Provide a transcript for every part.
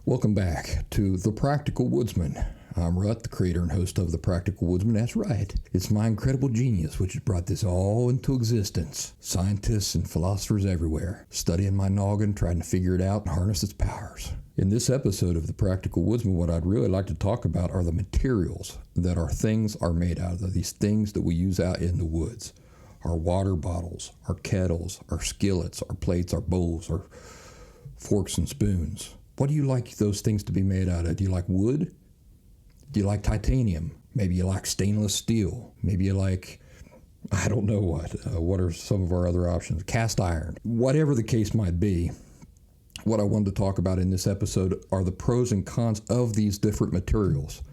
Welcome back to The Practical Woodsman. I'm Rut, the creator and host of The Practical Woodsman. That's right. It's my incredible genius which has brought this all into existence. Scientists and philosophers everywhere, studying my noggin, trying to figure it out and harness its powers. In this episode of The Practical Woodsman, what I'd really like to talk about are the materials that our things are made out of, these things that we use out in the woods. Our water bottles, our kettles, our skillets, our plates, our bowls, our forks and spoons. What do you like those things to be made out of? Do you like wood? Do you like titanium? Maybe you like stainless steel. Maybe you like, I don't know what. What are some of our other options? Cast iron. Whatever the case might be, what I wanted to talk about in this episode are the pros and cons of these different materials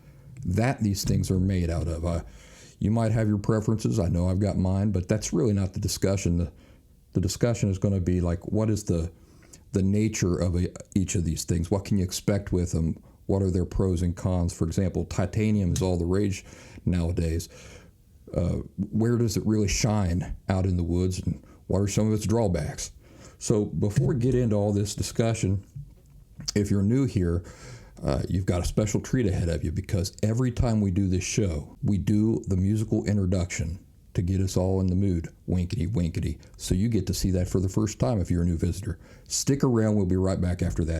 that these things are made out of. You might have your preferences. I know I've got mine, but that's really not the discussion. The discussion is going to be like, what is the nature of each of these things? What can you expect with them? What are their pros and cons? For example, titanium is all the rage nowadays. Where does it really shine out in the woods, and what are some of its drawbacks? So before we get into all this discussion, if you're new here, you've got a special treat ahead of you, because every time we do this show, we do the musical introduction to get us all in the mood. Winkety, winkety. So you get to see that for the first time if you're a new visitor. Stick around. We'll be right back after that.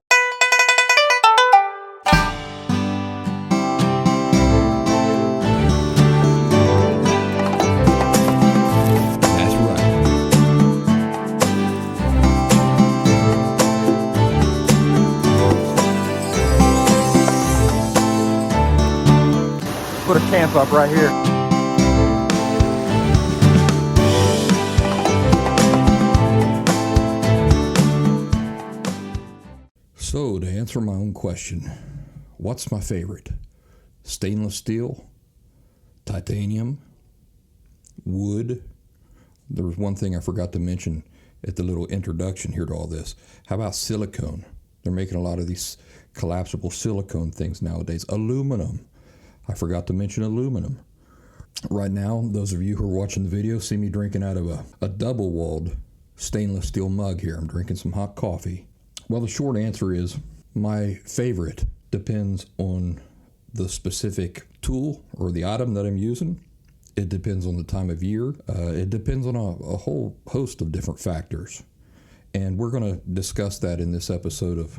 That's right. Put a camp up right here. So, to answer my own question, what's my favorite? Stainless steel? Titanium? Wood? There was one thing I forgot to mention at the little introduction here to all this. How about silicone? They're making a lot of these collapsible silicone things nowadays. Aluminum. I forgot to mention aluminum. Right now, those of you who are watching the video see me drinking out of a double-walled stainless steel mug here. I'm drinking some hot coffee. Well, the short answer is my favorite depends on the specific tool or the item that I'm using. It depends on the time of year. It depends on a whole host of different factors. And we're going to discuss that in this episode of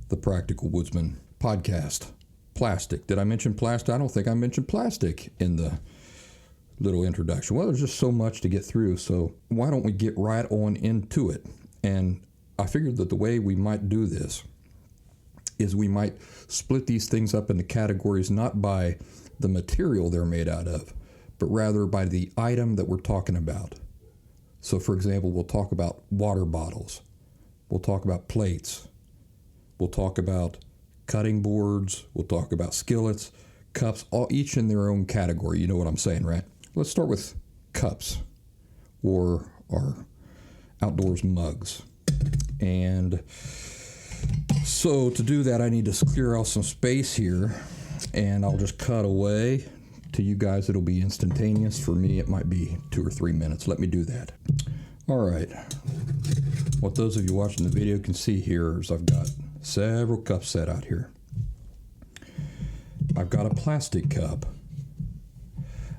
the Practical Woodsman podcast. Plastic. Did I mention plastic? I don't think I mentioned plastic in the little introduction. Well, there's just so much to get through, so why don't we get right on into it? And I figured that the way we might do this is we might split these things up into categories not by the material they're made out of, but rather by the item that we're talking about. So, for example, we'll talk about water bottles. We'll talk about plates. We'll talk about cutting boards. We'll talk about skillets, cups, each in their own category. You know what I'm saying, right? Let's start with cups, or our outdoors mugs. And so to do that, I need to clear out some space here, and I'll just cut away. To you guys, it'll be instantaneous. For me, it might be 2 or 3 minutes. Let me do that. All right. What those of you watching the video can see here is I've got several cups set out here. I've got a plastic cup.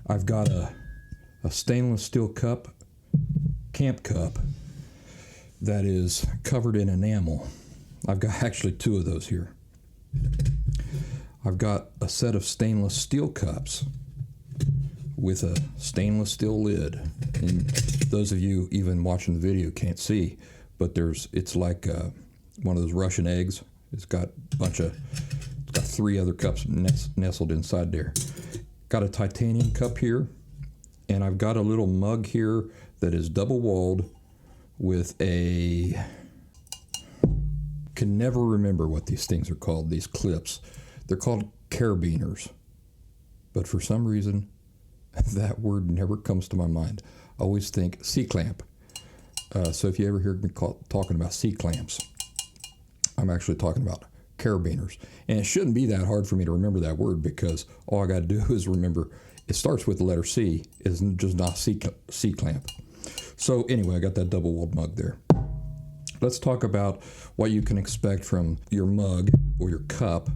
I've got a stainless steel cup, camp cup, that is covered in enamel. I've got actually 2 of those here. I've got a set of stainless steel cups with a stainless steel lid. And those of you even watching the video can't see, but it's like one of those Russian eggs. It's got 3 other cups nestled inside there. Got a titanium cup here, and I've got a little mug here that is double-walled with can never remember what these things are called, these clips. They're called carabiners. But for some reason, that word never comes to my mind. I always think C-clamp. So if you ever hear me talking about C-clamps, I'm actually talking about carabiners. And it shouldn't be that hard for me to remember that word, because all I got to do is remember it starts with the letter C. It's just not C-clamp. So anyway, I got that double-walled mug there. Let's talk about what you can expect from your mug or your cup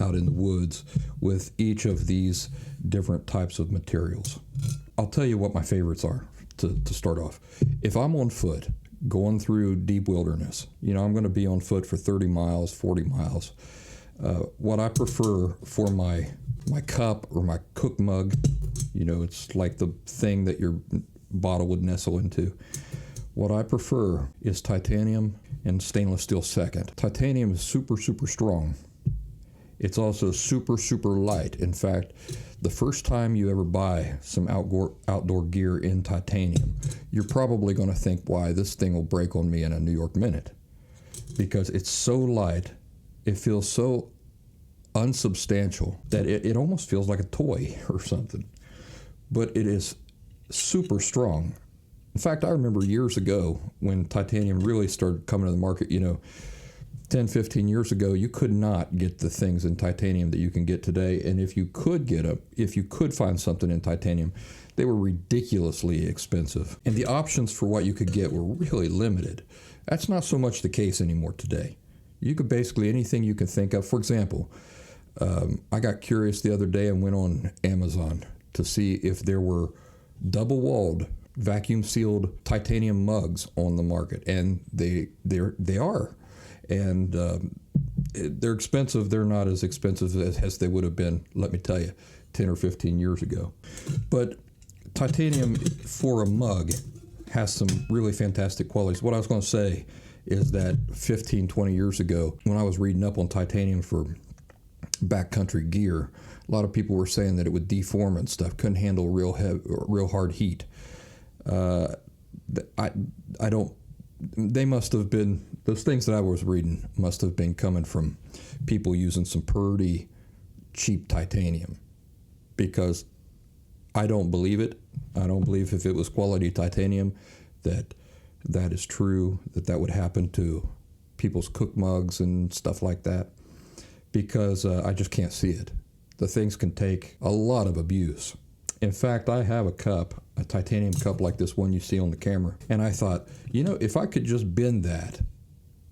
out in the woods with each of these different types of materials. I'll tell you what my favorites are to start off. If I'm on foot going through deep wilderness, I'm going to be on foot for 30 miles, 40 miles. What I prefer for my cup or my cook mug, it's like the thing that your bottle would nestle into. What I prefer is titanium and stainless steel second. Titanium is super, super strong. It's also super, super light. In fact, the first time you ever buy some outdoor gear in titanium, you're probably going to think, why, this thing will break on me in a New York minute. Because it's so light, it feels so unsubstantial that it almost feels like a toy or something. But it is super strong. In fact, I remember years ago when titanium really started coming to the market, 10, 15 years ago, you could not get the things in titanium that you can get today. And if you could find something in titanium, they were ridiculously expensive. And the options for what you could get were really limited. That's not so much the case anymore today. You could basically, anything you can think of. For example, I got curious the other day and went on Amazon to see if there were double-walled, vacuum-sealed titanium mugs on the market. And they are. And they're expensive. They're not as expensive as they would have been, let me tell you, 10 or 15 years ago. But titanium for a mug has some really fantastic qualities. What I was going to say is that 15, 20 years ago, when I was reading up on titanium for backcountry gear, a lot of people were saying that it would deform and stuff, couldn't handle real hard heat. They must have been, those things that I was reading must have been coming from people using some pretty cheap titanium, because I don't believe it. I don't believe if it was quality titanium that is true, that would happen to people's cook mugs and stuff like that, because I just can't see it. The things can take a lot of abuse. In fact, I have a titanium cup like this one you see on the camera, and I thought, if I could just bend that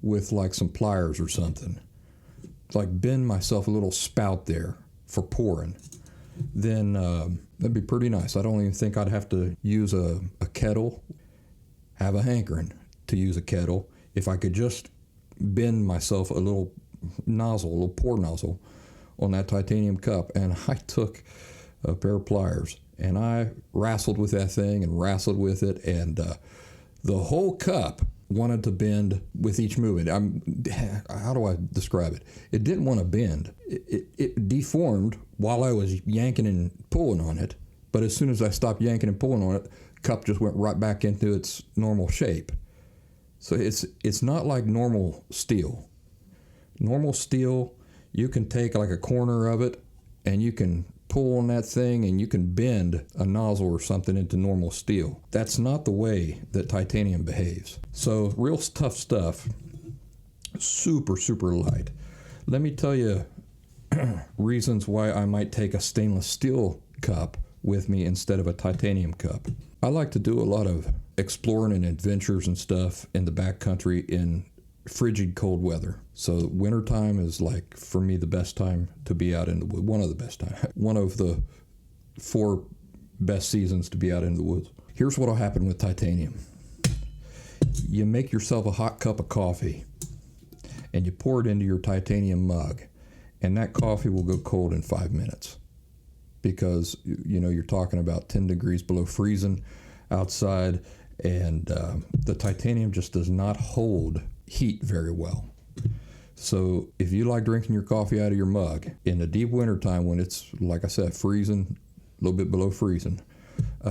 with like some pliers or something, like bend myself a little spout there for pouring, then that'd be pretty nice. I don't even think I'd have to use a kettle, have a hankering to use a kettle. If I could just bend myself a little pour nozzle on that titanium cup, and I took a pair of pliers and I wrestled with that thing and wrestled with it, and the whole cup wanted to bend with each movement. How do I describe it? It didn't want to bend. It deformed while I was yanking and pulling on it, but as soon as I stopped yanking and pulling on it, the cup just went right back into its normal shape. So it's not like normal steel. Normal steel, you can take like a corner of it and you can pull on that thing and you can bend a nozzle or something into normal steel. That's not the way that titanium behaves. So real tough stuff, super, super light. Let me tell you reasons why I might take a stainless steel cup with me instead of a titanium cup. I like to do a lot of exploring and adventures and stuff in the backcountry in frigid cold weather. So wintertime is, like, for me, the best time to be out in the woods. One of the best times. One of the 4 best seasons to be out in the woods. Here's what'll happen with titanium. You make yourself a hot cup of coffee and you pour it into your titanium mug, and that coffee will go cold in 5 minutes, because you're talking about 10 degrees below freezing outside, and the titanium just does not hold heat very well. So if you like drinking your coffee out of your mug in the deep winter time when it's, like I said, freezing, a little bit below freezing,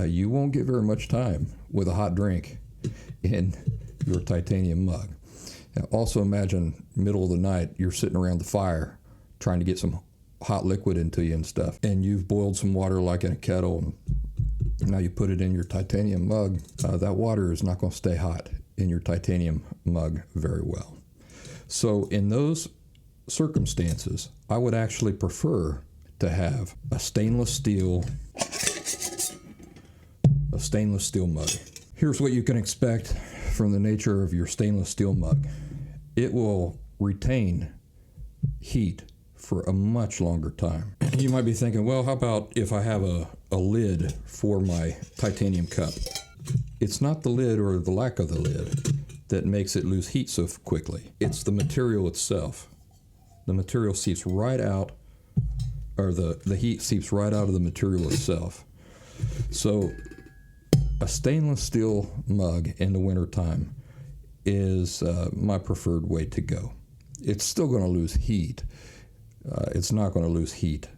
you won't get very much time with a hot drink in your titanium mug. Now, also imagine middle of the night, you're sitting around the fire trying to get some hot liquid into you and stuff, and you've boiled some water like in a kettle, and now you put it in your titanium mug. That water is not going to stay hot in your titanium mug very well. So in those circumstances, I would actually prefer to have a stainless steel mug. Here's what you can expect from the nature of your stainless steel mug. It will retain heat for a much longer time. You might be thinking, well, how about if I have a lid for my titanium cup? It's not the lid or the lack of the lid that makes it lose heat so quickly. It's the material itself. The material seeps right out, or the heat seeps right out of the material itself. So a stainless steel mug in the wintertime is my preferred way to go. It's still going to lose heat. It's not going to lose heat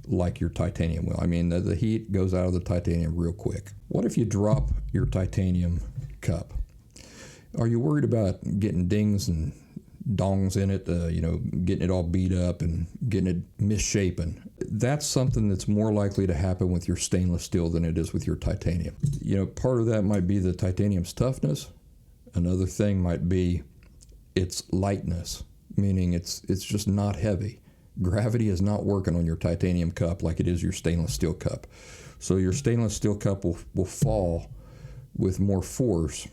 like your titanium will. I mean, the heat goes out of the titanium real quick. What if you drop your titanium cup? Are you worried about getting dings and dongs in it, getting it all beat up and getting it misshapen? That's something that's more likely to happen with your stainless steel than it is with your titanium. Part of that might be the titanium's toughness. Another thing might be its lightness, meaning it's just not heavy. Gravity is not working on your titanium cup like it is your stainless steel cup. So your stainless steel cup will fall with more force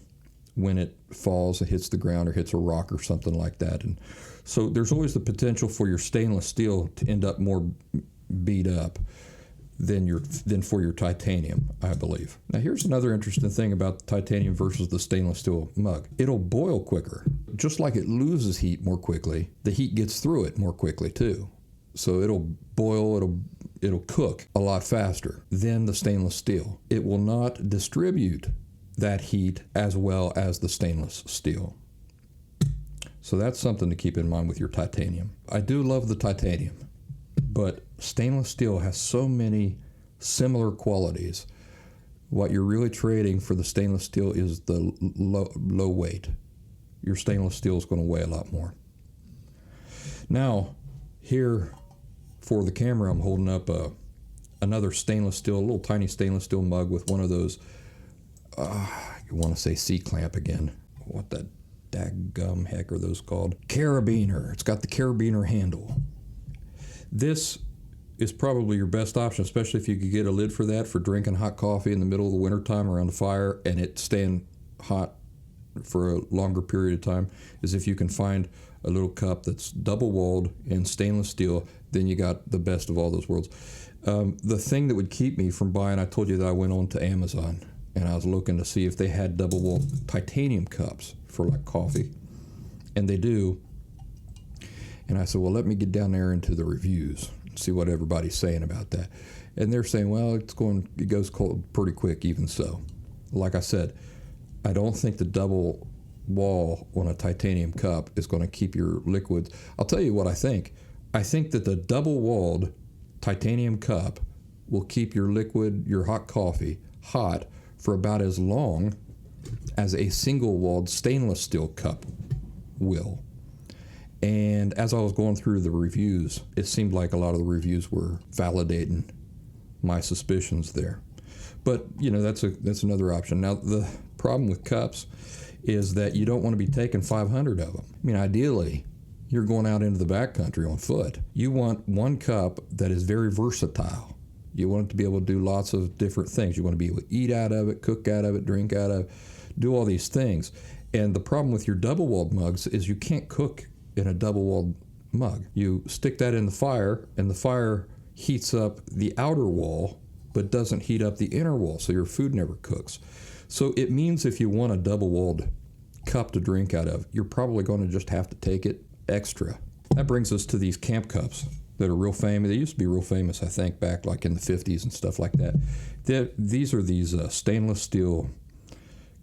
when it falls, it hits the ground or hits a rock or something like that. And so there's always the potential for your stainless steel to end up more beat up than for your titanium, I believe. Now here's another interesting thing about the titanium versus the stainless steel mug. It'll boil quicker. Just like it loses heat more quickly, the heat gets through it more quickly too. So it'll boil, it'll cook a lot faster than the stainless steel. It will not distribute that heat as well as the stainless steel. So that's something to keep in mind with your titanium. I do love the titanium, but stainless steel has so many similar qualities. What you're really trading for the stainless steel is the low weight. Your stainless steel is going to weigh a lot more. Now, here for the camera, I'm holding up another stainless steel, a little tiny stainless steel mug with one of those, you want to say C-clamp again. What the daggum heck are those called? Carabiner. It's got the carabiner handle. This is probably your best option, especially if you could get a lid for that for drinking hot coffee in the middle of the wintertime around the fire and it staying hot for a longer period of time, is if you can find a little cup that's double-walled and stainless steel, then you got the best of all those worlds. The thing that would keep me from buying, I told you that I went on to Amazon and I was looking to see if they had double-walled titanium cups for like coffee, and they do. And I said, well, let me get down there into the reviews, see what everybody's saying about that. And they're saying, well, it goes cold pretty quick even so. Like I said, I don't think the double wall on a titanium cup is going to keep your liquids. I'll tell you what I think. I think that the double-walled titanium cup will keep your liquid, your hot coffee, hot for about as long as a single-walled stainless steel cup will. And as I was going through the reviews, it seemed like a lot of the reviews were validating my suspicions there. But, that's another option. Now, the problem with cups is that you don't want to be taking 500 of them. I mean, ideally, you're going out into the backcountry on foot. You want one cup that is very versatile. You want it to be able to do lots of different things. You want to be able to eat out of it, cook out of it, drink out of it, do all these things. And the problem with your double-walled mugs is you can't cook in a double-walled mug. You stick that in the fire, and the fire heats up the outer wall, but doesn't heat up the inner wall, so your food never cooks. So it means if you want a double-walled cup to drink out of, you're probably going to just have to take it extra. That brings us to these camp cups that are real famous. They used to be real famous, I think, back like in the 50s and stuff like that. These are these stainless steel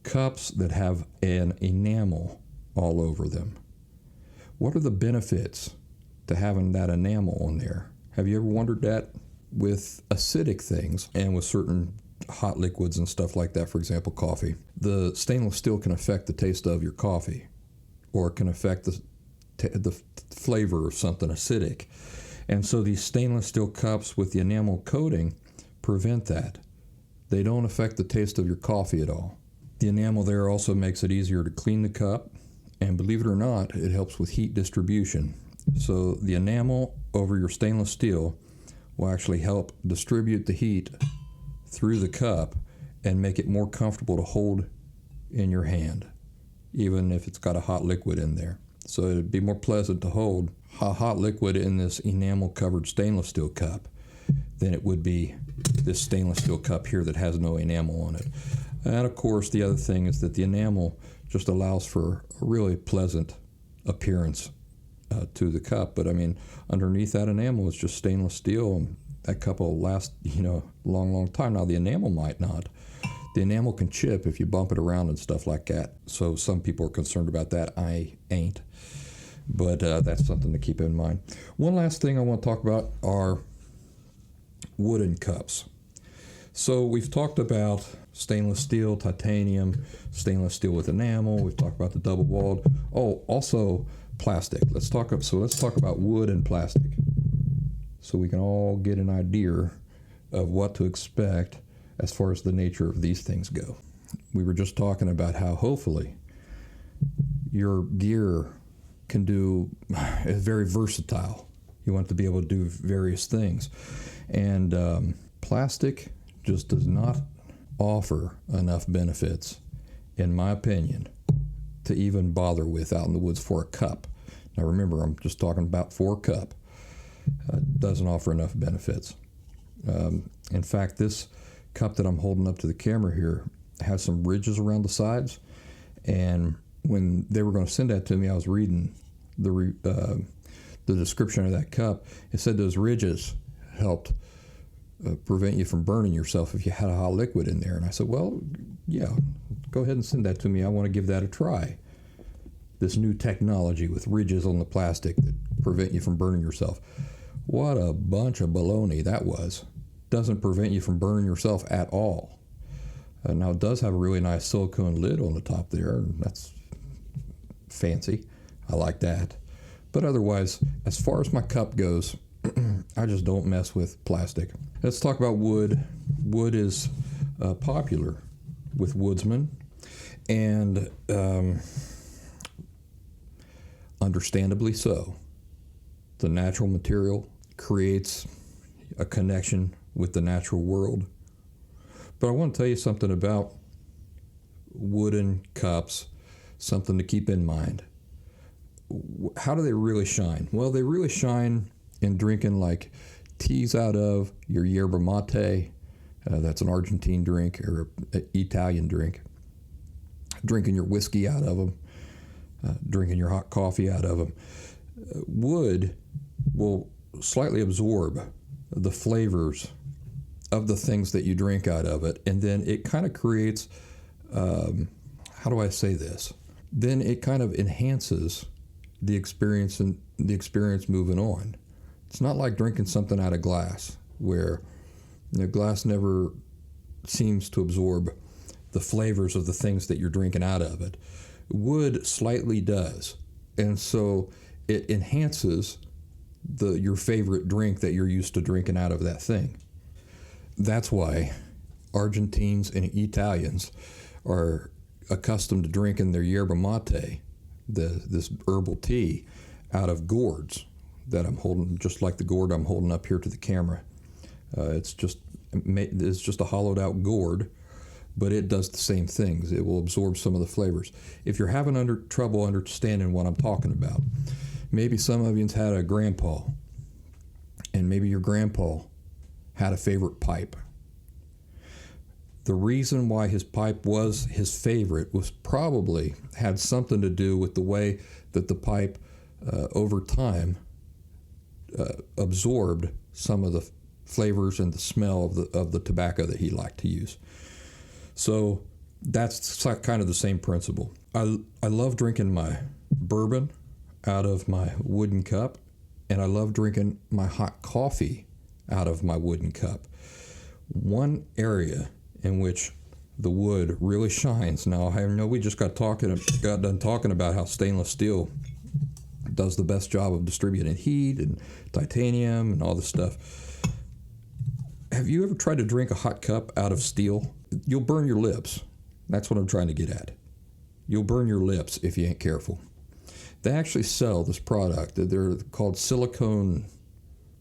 cups that have an enamel all over them. What are the benefits to having that enamel on there? Have you ever wondered that? With acidic things and with certain hot liquids and stuff like that, for example, coffee, the stainless steel can affect the taste of your coffee, or it can affect the flavor of something acidic. And so these stainless steel cups with the enamel coating prevent that. They don't affect the taste of your coffee at all. The enamel there also makes it easier to clean the cup, and believe it or not, it helps with heat distribution. So the enamel over your stainless steel will actually help distribute the heat through the cup and make it more comfortable to hold in your hand, even if it's got a hot liquid in there. So it'd be more pleasant to hold hot liquid in this enamel-covered stainless steel cup than it would be this stainless steel cup here that has no enamel on it. And of course, the other thing is that the enamel just allows for a really pleasant appearance to the cup. But I mean, underneath that enamel is just stainless steel, and that cup will last, long, long time. Now, the enamel might not. The enamel can chip if you bump it around and stuff like that. So some people are concerned about that. I ain't. But that's something to keep in mind. One last thing I want to talk about are wooden cups. So we've talked about stainless steel, titanium, stainless steel with enamel. We've talked about the double-walled. Oh, also plastic. Let's talk about wood and plastic, so we can all get an idea of what to expect as far as the nature of these things go. We were just talking about how hopefully your gear is very versatile. You want to be able to do various things. And plastic just does not offer enough benefits, in my opinion, to even bother with out in the woods for a cup. Now remember, I'm just talking about for a cup. Doesn't offer enough benefits. In fact, this cup that I'm holding up to the camera here has some ridges around the sides, and when they were going to send that to me, I was reading the description of that cup. It said those ridges helped prevent you from burning yourself if you had a hot liquid in there. And I said, well, yeah, go ahead and send that to me. I want to give that a try. This new technology with ridges on the plastic that prevent you from burning yourself. What a bunch of baloney that was. Doesn't prevent you from burning yourself at all. Now, it does have a really nice silicone lid on the top there, and that's fancy. I like that. But otherwise, as far as my cup goes, I just don't mess with plastic. Let's talk about wood. Wood is popular with Woodsman, and understandably so. The natural material creates a connection with the natural world. But I want to tell you something about wooden cups, something to keep in mind. How do they really shine? Well, they really shine in drinking like teas out of your yerba mate. That's an Argentine drink or an Italian drink. Drinking your whiskey out of them. Drinking your hot coffee out of them. Wood will slightly absorb the flavors of the things that you drink out of it, and then it kind of creates, how do I say this? Then it kind of enhances the experience and the experience moving on. It's not like drinking something out of glass, where the glass never seems to absorb the flavors of the things that you're drinking out of it. Wood slightly does, and so it enhances your favorite drink that you're used to drinking out of that thing. That's why Argentines and Italians are accustomed to drinking their yerba mate, this herbal tea, out of gourds that I'm holding, just like the gourd I'm holding up here to the camera. It's just a hollowed out gourd, but it does the same things. It will absorb some of the flavors. If you're having trouble understanding what I'm talking about, maybe some of you's had a grandpa, and maybe your grandpa had a favorite pipe. The reason why his pipe was his favorite was probably had something to do with the way that the pipe over time absorbed some of the flavors and the smell of the tobacco that he liked to use. So that's kind of the same principle. I love drinking my bourbon out of my wooden cup, and I love drinking my hot coffee out of my wooden cup. One area in which the wood really shines. Now, I know we just got done talking about how stainless steel does the best job of distributing heat and titanium and all this stuff. Have you ever tried to drink a hot cup out of steel? You'll burn your lips. That's what I'm trying to get at. You'll burn your lips if you ain't careful. They actually sell this product. They're called silicone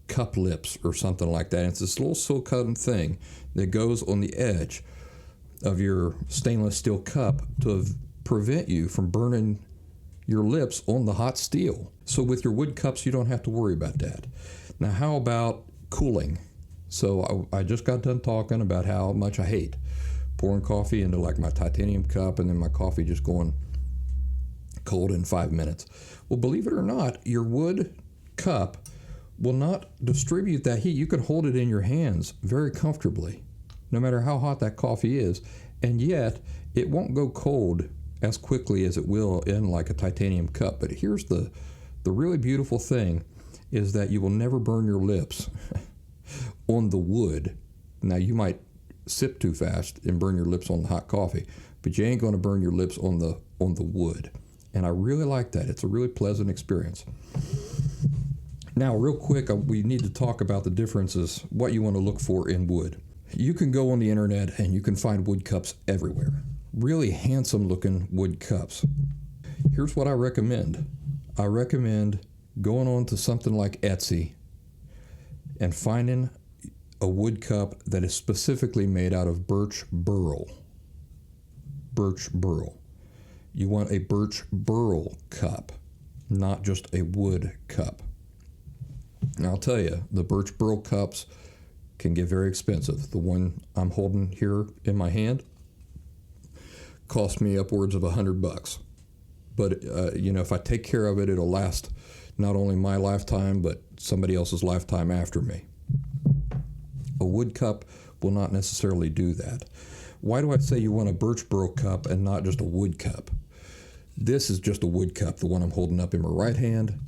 cup lips or something like that. It's this little silicone thing that goes on the edge of your stainless steel cup to prevent you from burning your lips on the hot steel. So with your wood cups, you don't have to worry about that. Now, how about cooling? So I just got done talking about how much I hate pouring coffee into like my titanium cup and then my coffee just going cold in 5 minutes. Well, believe it or not, your wood cup will not distribute that heat. You can hold it in your hands very comfortably, no matter how hot that coffee is, and yet it won't go cold as quickly as it will in like a titanium cup. But here's the really beautiful thing is that you will never burn your lips on the wood. Now, you might sip too fast and burn your lips on the hot coffee, but you ain't going to burn your lips on the wood. And I really like that. It's a really pleasant experience. Now, real quick, we need to talk about the differences, what you want to look for in wood. You can go on the internet and you can find wood cups everywhere. Really handsome looking wood cups. Here's what I recommend. I recommend going on to something like Etsy and finding a wood cup that is specifically made out of birch burl. Birch burl. You want a birch burl cup, not just a wood cup. Now, I'll tell you, the birch burl cups can get very expensive. The one I'm holding here in my hand cost me upwards of $100. But, if I take care of it, it'll last not only my lifetime, but somebody else's lifetime after me. A wood cup will not necessarily do that. Why do I say you want a birch burl cup and not just a wood cup? This is just a wood cup, the one I'm holding up in my right hand.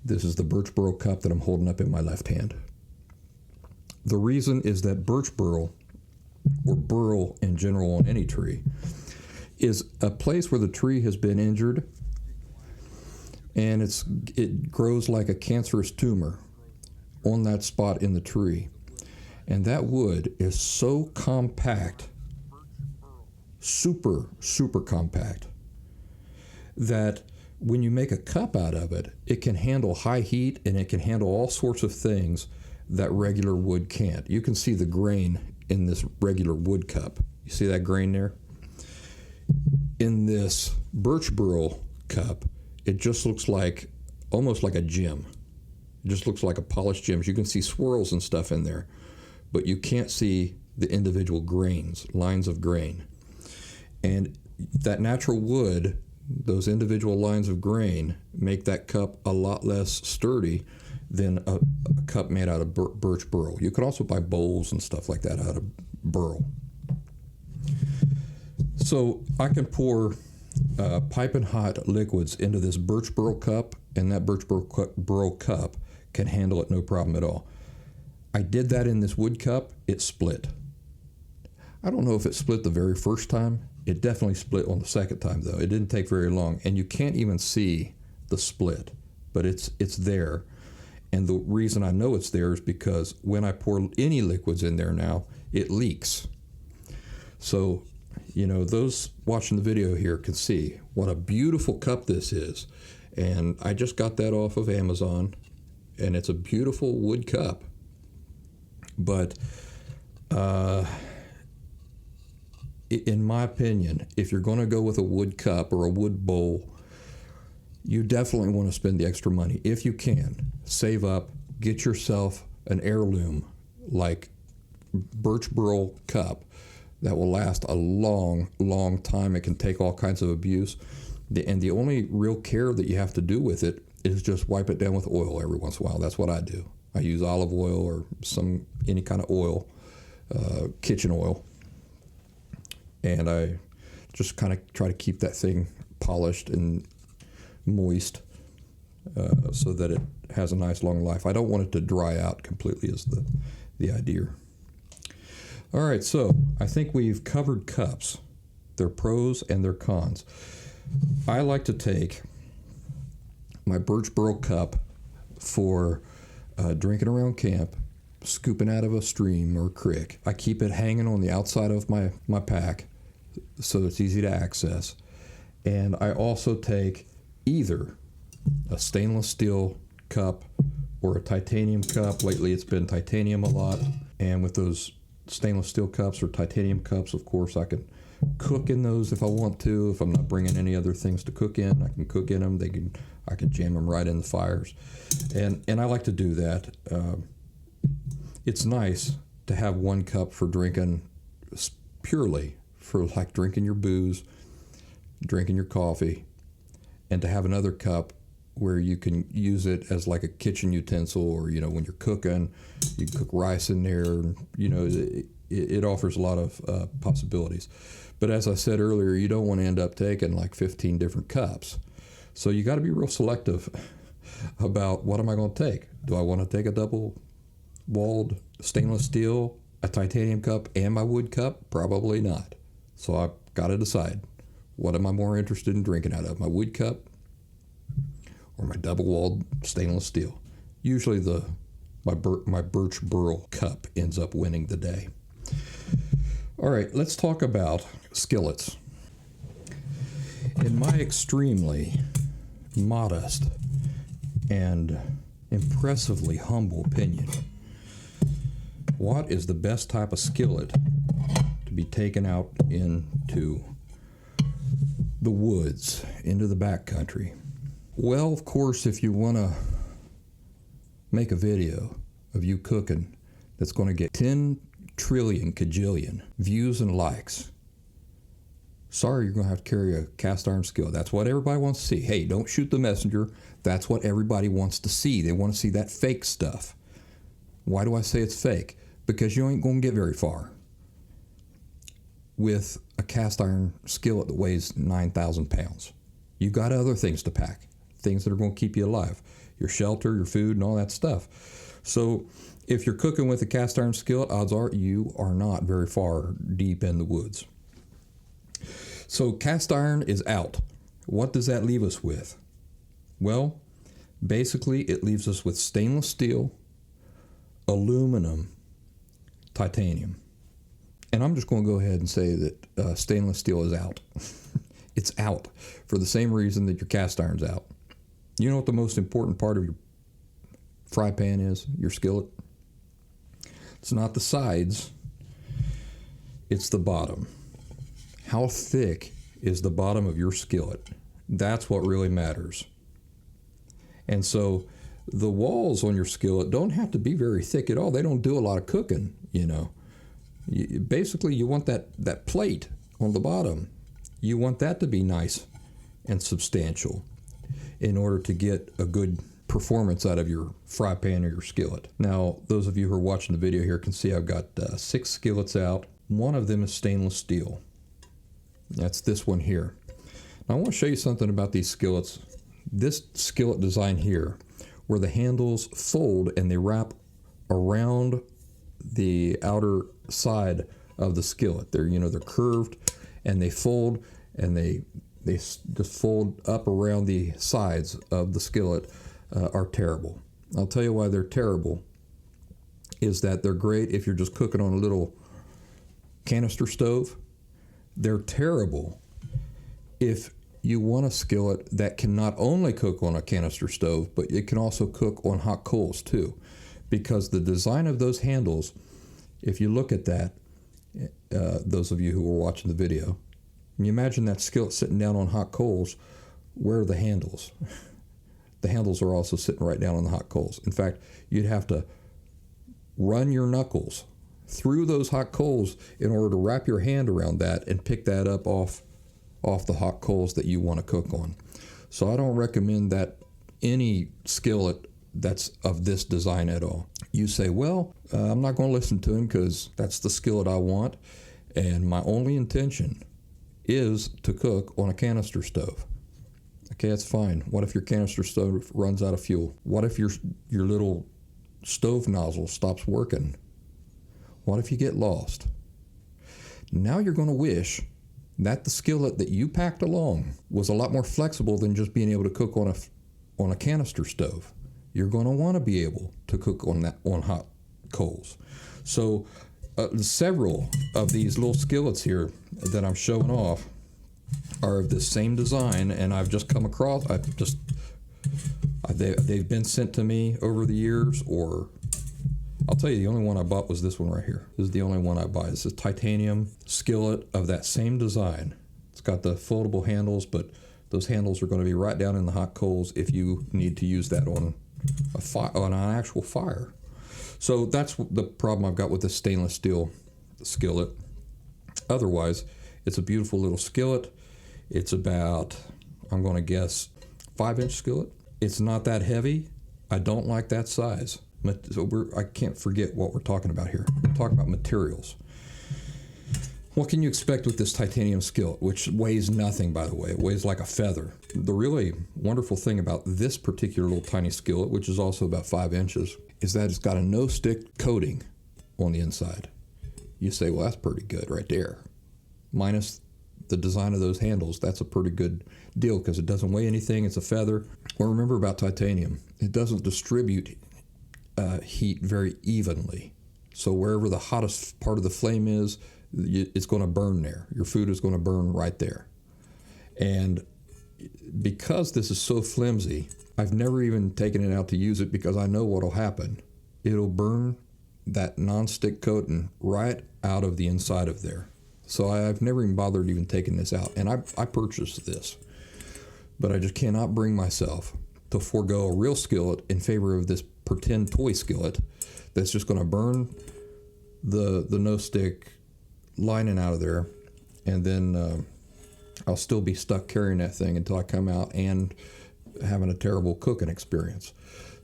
This is the birch burl cup that I'm holding up in my left hand. The reason is that birch burl, or burl in general on any tree, is a place where the tree has been injured and it grows like a cancerous tumor on that spot in the tree. And that wood is so compact, super, super compact, that when you make a cup out of it, it can handle high heat and it can handle all sorts of things that regular wood can't. You can see the grain in this regular wood cup. You see that grain there? In this birch burl cup, it just looks like, almost like a gem. It just looks like a polished gem. You can see swirls and stuff in there, but you can't see the individual grains, lines of grain. And that natural wood, those individual lines of grain, make that cup a lot less sturdy than a cup made out of birch burl. You could also buy bowls and stuff like that out of burl. So I can pour piping hot liquids into this birch burl cup, and that birch burl cup can handle it no problem at all. I did that in this wood cup. It split. I don't know if it split the very first time. It definitely split on the second time, though. It didn't take very long, and you can't even see the split, but it's there. And the reason I know it's there is because when I pour any liquids in there now, it leaks. So, those watching the video here can see what a beautiful cup this is. And I just got that off of Amazon, and it's a beautiful wood cup. But in my opinion, if you're going to go with a wood cup or a wood bowl, you definitely want to spend the extra money. If you can, save up, get yourself an heirloom like birch burl cup that will last a long, long time. It can take all kinds of abuse. And the only real care that you have to do with it is just wipe it down with oil every once in a while. That's what I do. I use olive oil or any kind of oil, kitchen oil. And I just kind of try to keep that thing polished and moist so that it has a nice long life. I don't want it to dry out completely is the idea. All right, so I think we've covered cups, their pros and their cons. I like to take my birch burl cup for drinking around camp, scooping out of a stream or creek. I keep it hanging on the outside of my pack so it's easy to access. And I also take either a stainless steel cup or a titanium cup. Lately it's been titanium a lot. And with those stainless steel cups or titanium cups, of course, I can cook in those if I want to. If I'm not bringing any other things to cook in, I can cook in them. I can jam them right in the fires, and I like to do that. It's nice to have one cup for drinking, purely for like drinking your booze, drinking your coffee, and to have another cup where you can use it as like a kitchen utensil, or when you're cooking, you can cook rice in there. It offers a lot of possibilities. But as I said earlier, you don't want to end up taking like 15 different cups. So you got to be real selective about what am I going to take. Do I want to take a double-walled stainless steel, a titanium cup, and my wood cup? Probably not. So I've got to decide, what am I more interested in drinking out of, my wood cup or my double-walled stainless steel? Usually my Birch Burl cup ends up winning the day. All right, let's talk about skillets. In my extremely modest and impressively humble opinion, what is the best type of skillet to be taken out into the woods, into the backcountry? Well, of course, if you want to make a video of you cooking that's going to get 10 trillion kajillion views and likes, sorry, you're going to have to carry a cast iron skillet. That's what everybody wants to see. Hey, don't shoot the messenger. That's what everybody wants to see. They want to see that fake stuff. Why do I say it's fake? Because you ain't going to get very far with a cast iron skillet that weighs 9,000 pounds. You got other things to pack, things that are going to keep you alive, your shelter, your food, and all that stuff. So if you're cooking with a cast iron skillet, odds are you are not very far deep in the woods. So cast iron is out. What does that leave us with? Well, basically it leaves us with stainless steel, aluminum, titanium. And I'm just going to go ahead and say that stainless steel is out. It's out for the same reason that your cast iron's out. You know what the most important part of your fry pan is, your skillet? It's not the sides, it's the bottom. How thick is the bottom of your skillet? That's what really matters. And so the walls on your skillet don't have to be very thick at all. They don't do a lot of cooking, Basically, you want that plate on the bottom. You want that to be nice and substantial in order to get a good performance out of your fry pan or your skillet. Now, those of you who are watching the video here can see I've got 6 skillets out. One of them is stainless steel. That's this one here. Now, I want to show you something about these skillets. This skillet design here, where the handles fold and they wrap around the outer side of the skillet. They're curved and they fold, and they just fold up around the sides of the skillet, are terrible. I'll tell you why they're terrible. Is that they're great if you're just cooking on a little canister stove. They're terrible if you want a skillet that can not only cook on a canister stove, but it can also cook on hot coals too. Because the design of those handles, if you look at that, those of you who are watching the video, and you imagine that skillet sitting down on hot coals, where are the handles? The handles are also sitting right down on the hot coals. In fact, you'd have to run your knuckles through those hot coals in order to wrap your hand around that and pick that up off the hot coals that you want to cook on. So I don't recommend that any skillet that's of this design at all. You say, well, I'm not going to listen to him because that's the skillet I want, and my only intention is to cook on a canister stove. Okay, that's fine. What if your canister stove runs out of fuel? What if your little stove nozzle stops working? What if you get lost? Now you're going to wish that the skillet that you packed along was a lot more flexible than just being able to cook on a canister stove. You're going to want to be able to cook on hot coals. So several of these little skillets here that I'm showing off are of the same design, and I've just come across, they've been sent to me over the years, or I'll tell you, the only one I bought was this one right here. This is the only one I buy. It's a titanium skillet of that same design. It's got the foldable handles, but those handles are going to be right down in the hot coals if you need to use that on an actual fire. So that's the problem I've got with this stainless steel skillet. Otherwise, it's a beautiful little skillet. It's about, I'm going to guess, 5-inch skillet. It's not that heavy. I don't like that size. So I can't forget what we're talking about here. We're talking about materials. What can you expect with this titanium skillet, which weighs nothing, by the way? It weighs like a feather. The really wonderful thing about this particular little tiny skillet, which is also about 5 inches, is that it's got a no-stick coating on the inside. You say, well, that's pretty good right there. Minus the design of those handles, that's a pretty good deal because it doesn't weigh anything. It's a feather. Well, remember about titanium, it doesn't distribute heat very evenly. So wherever the hottest part of the flame is, it's going to burn there. Your food is going to burn right there. And because this is so flimsy, I've never even taken it out to use it because I know what will happen. It'll burn that non-stick coating right out of the inside of there. So I've never even bothered even taking this out. And I purchased this, but I just cannot bring myself to forego a real skillet in favor of this pretend toy skillet that's just going to burn the no-stick lining out of there, and then I'll still be stuck carrying that thing until I come out and having a terrible cooking experience.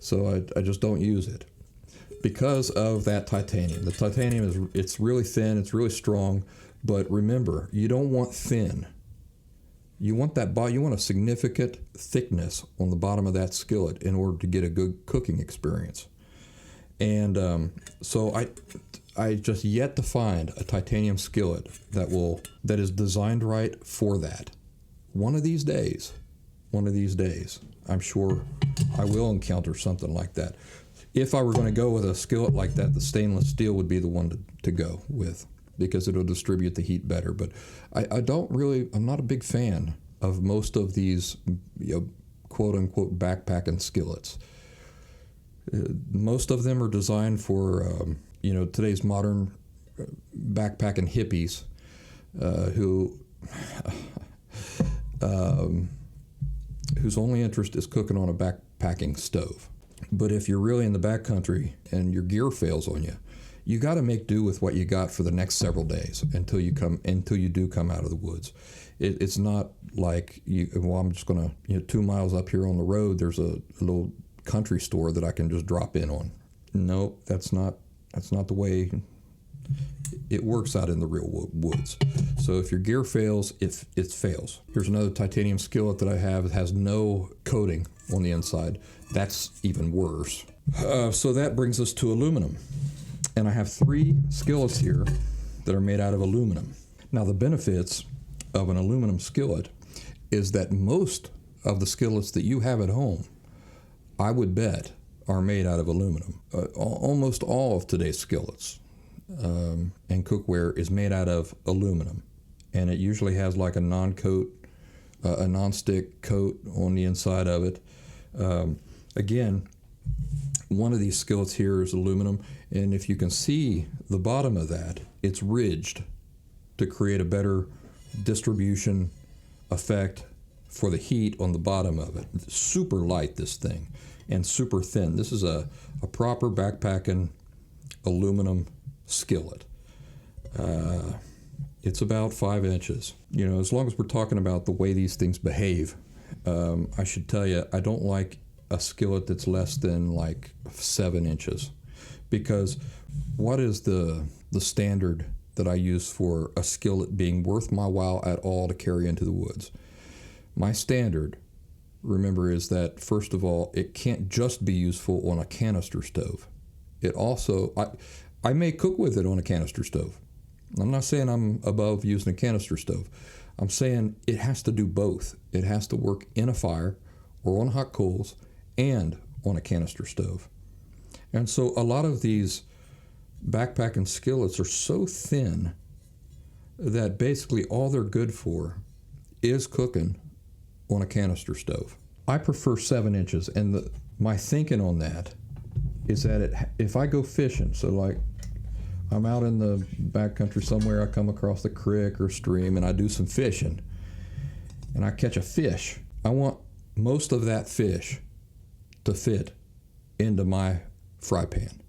So I just don't use it because of that titanium. The titanium it's really thin, it's really strong, but remember, you don't want thin. You want you want a significant thickness on the bottom of that skillet in order to get a good cooking experience. And so I just yet to find a titanium skillet that is designed right for that. One of these days, I'm sure I will encounter something like that. If I were going to go with a skillet like that, the stainless steel would be the one to go with because it'll distribute the heat better. But I'm not a big fan of most of these, quote unquote backpacking skillets. Most of them are designed for today's modern backpacking hippies whose only interest is cooking on a backpacking stove. But if you're really in the backcountry and your gear fails on you, you got to make do with what you got for the next several days until you do come out of the woods. It's not like I'm just going to 2 miles up here on the road. There's a little country store that I can just drop in on. No, that's not the way it works out in the real woods. So if your gear fails, it fails. Here's another titanium skillet that I have. It has no coating on the inside. That's even worse. So that brings us to aluminum. And I have 3 skillets here that are made out of aluminum. Now the benefits of an aluminum skillet is that most of the skillets that you have at home, I would bet, are made out of aluminum. Almost all of today's skillets and cookware is made out of aluminum, and it usually has like a non-stick coat on the inside of it. Again, one of these skillets here is aluminum, and if you can see the bottom of that, it's ridged to create a better distribution effect for the heat on the bottom of it. It's super light, this thing, and super thin. This is a proper backpacking aluminum skillet. It's about 5 inches. As long as we're talking about the way these things behave, I should tell you, I don't like a skillet that's less than like 7 inches, because what is the standard that I use for a skillet being worth my while at all to carry into the woods? My standard, remember, is that first of all, it can't just be useful on a canister stove. It also, I may cook with it on a canister stove. I'm not saying I'm above using a canister stove. I'm saying it has to do both. It has to work in a fire or on hot coals and on a canister stove. And so a lot of these backpacking skillets are so thin that basically all they're good for is cooking on a canister stove. I prefer 7 inches, and my thinking on that is that if I go fishing, so like I'm out in the backcountry somewhere, I come across the creek or stream and I do some fishing and I catch a fish, I want most of that fish to fit into my fry pan.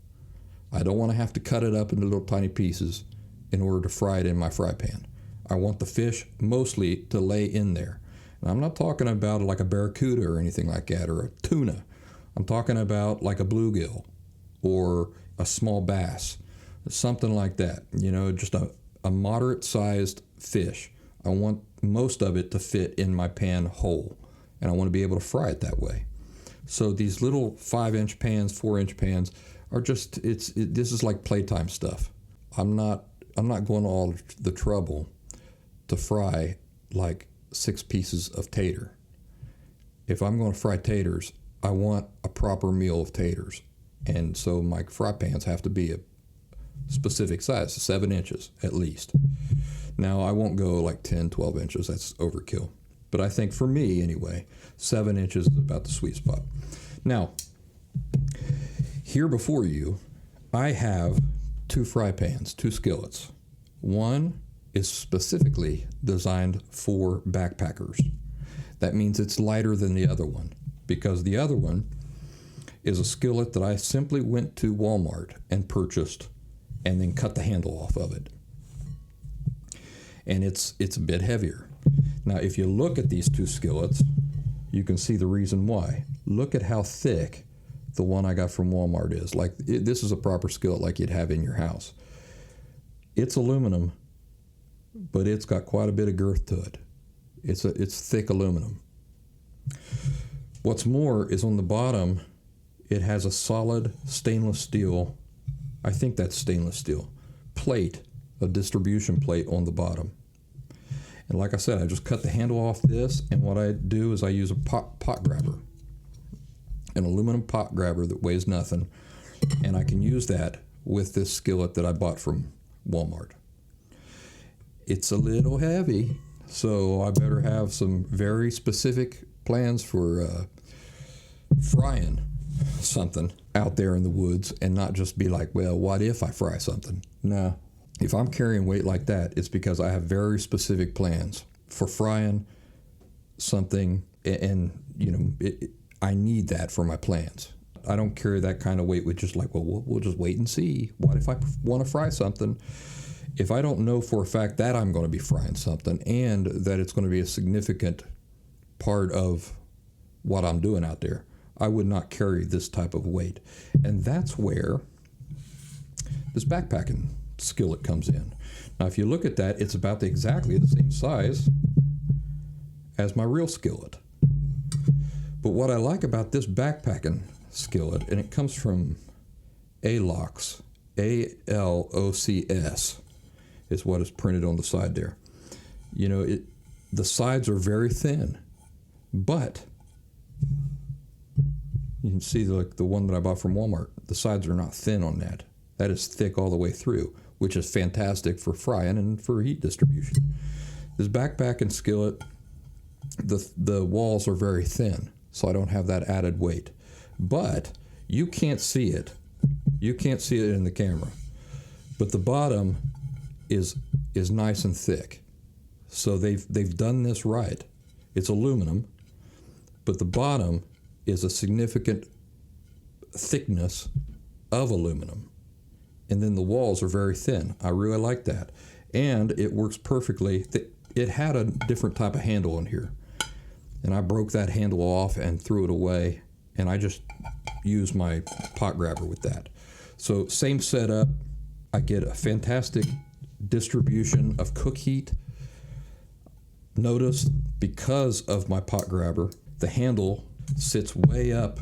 I don't want to have to cut it up into little tiny pieces in order to fry it in my fry pan. I want the fish mostly to lay in there. And I'm not talking about like a barracuda or anything like that, or a tuna. I'm talking about like a bluegill or a small bass, something like that. You know, just a moderate-sized fish. I want most of it to fit in my pan whole, and I want to be able to fry it that way. So these little 5-inch pans, 4-inch pans are just, this is like playtime stuff. I'm not going to all the trouble to fry like 6 pieces of tater. If I'm going to fry taters, I want a proper meal of taters. And so my fry pans have to be a specific size, 7 inches at least. Now, I won't go like 10, 12 inches. That's overkill. But I think for me, anyway, 7 inches is about the sweet spot. Now, here before you, I have 2 fry pans, 2 skillets. One is specifically designed for backpackers. That means it's lighter than the other one, because the other one is a skillet that I simply went to Walmart and purchased and then cut the handle off of it. And it's a bit heavier. Now, if you look at these 2 skillets, you can see the reason why. Look at how thick the one I got from Walmart is. This is a proper skillet like you'd have in your house. It's aluminum, but it's got quite a bit of girth to it. It's thick aluminum. What's more is on the bottom, it has a solid stainless steel, I think that's stainless steel, plate, a distribution plate on the bottom. And like I said, I just cut the handle off this, and what I do is I use a pot grabber, an aluminum pot grabber that weighs nothing, and I can use that with this skillet that I bought from Walmart. It's a little heavy, so I better have some very specific plans for frying something out there in the woods, and not just be like, well, what if I fry something? No. If I'm carrying weight like that, it's because I have very specific plans for frying something, and you know, I need that for my plans. I don't carry that kind of weight with just like, well, we'll just wait and see. What if I want to fry something? If I don't know for a fact that I'm going to be frying something and that it's going to be a significant part of what I'm doing out there, I would not carry this type of weight. And that's where this backpacking skillet comes in. Now, if you look at that, it's about exactly the same size as my real skillet. But what I like about this backpacking skillet, and it comes from Alocs, A-L-O-C-S, is what is printed on the side there. You know, the sides are very thin, but you can see the one that I bought from Walmart, the sides are not thin on that. That is thick all the way through, which is fantastic for frying and for heat distribution. This backpacking skillet, the walls are very thin, so I don't have that added weight. But you can't see it. You can't see it in the camera. But the bottom is nice and thick. So they've done this right. It's aluminum, but the bottom is a significant thickness of aluminum. And then the walls are very thin. I really like that. And it works perfectly. It had a different type of handle in here. And I broke that handle off and threw it away. And I just used my pot grabber with that. So same setup. I get a fantastic distribution of cook heat. Notice, because of my pot grabber, the handle sits way up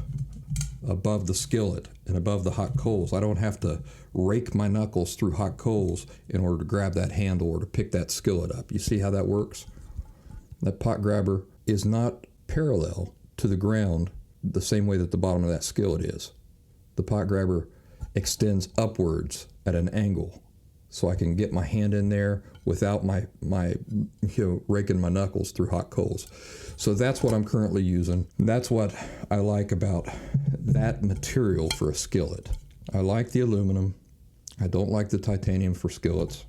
above the skillet and above the hot coals. I don't have to rake my knuckles through hot coals in order to grab that handle or to pick that skillet up. You see how that works? That pot grabber is not parallel to the ground the same way that the bottom of that skillet is. The pot grabber extends upwards at an angle so I can get my hand in there without my raking my knuckles through hot coals. So that's what I'm currently using. That's what I like about that material for a skillet. I like the aluminum. I don't like the titanium for skillets.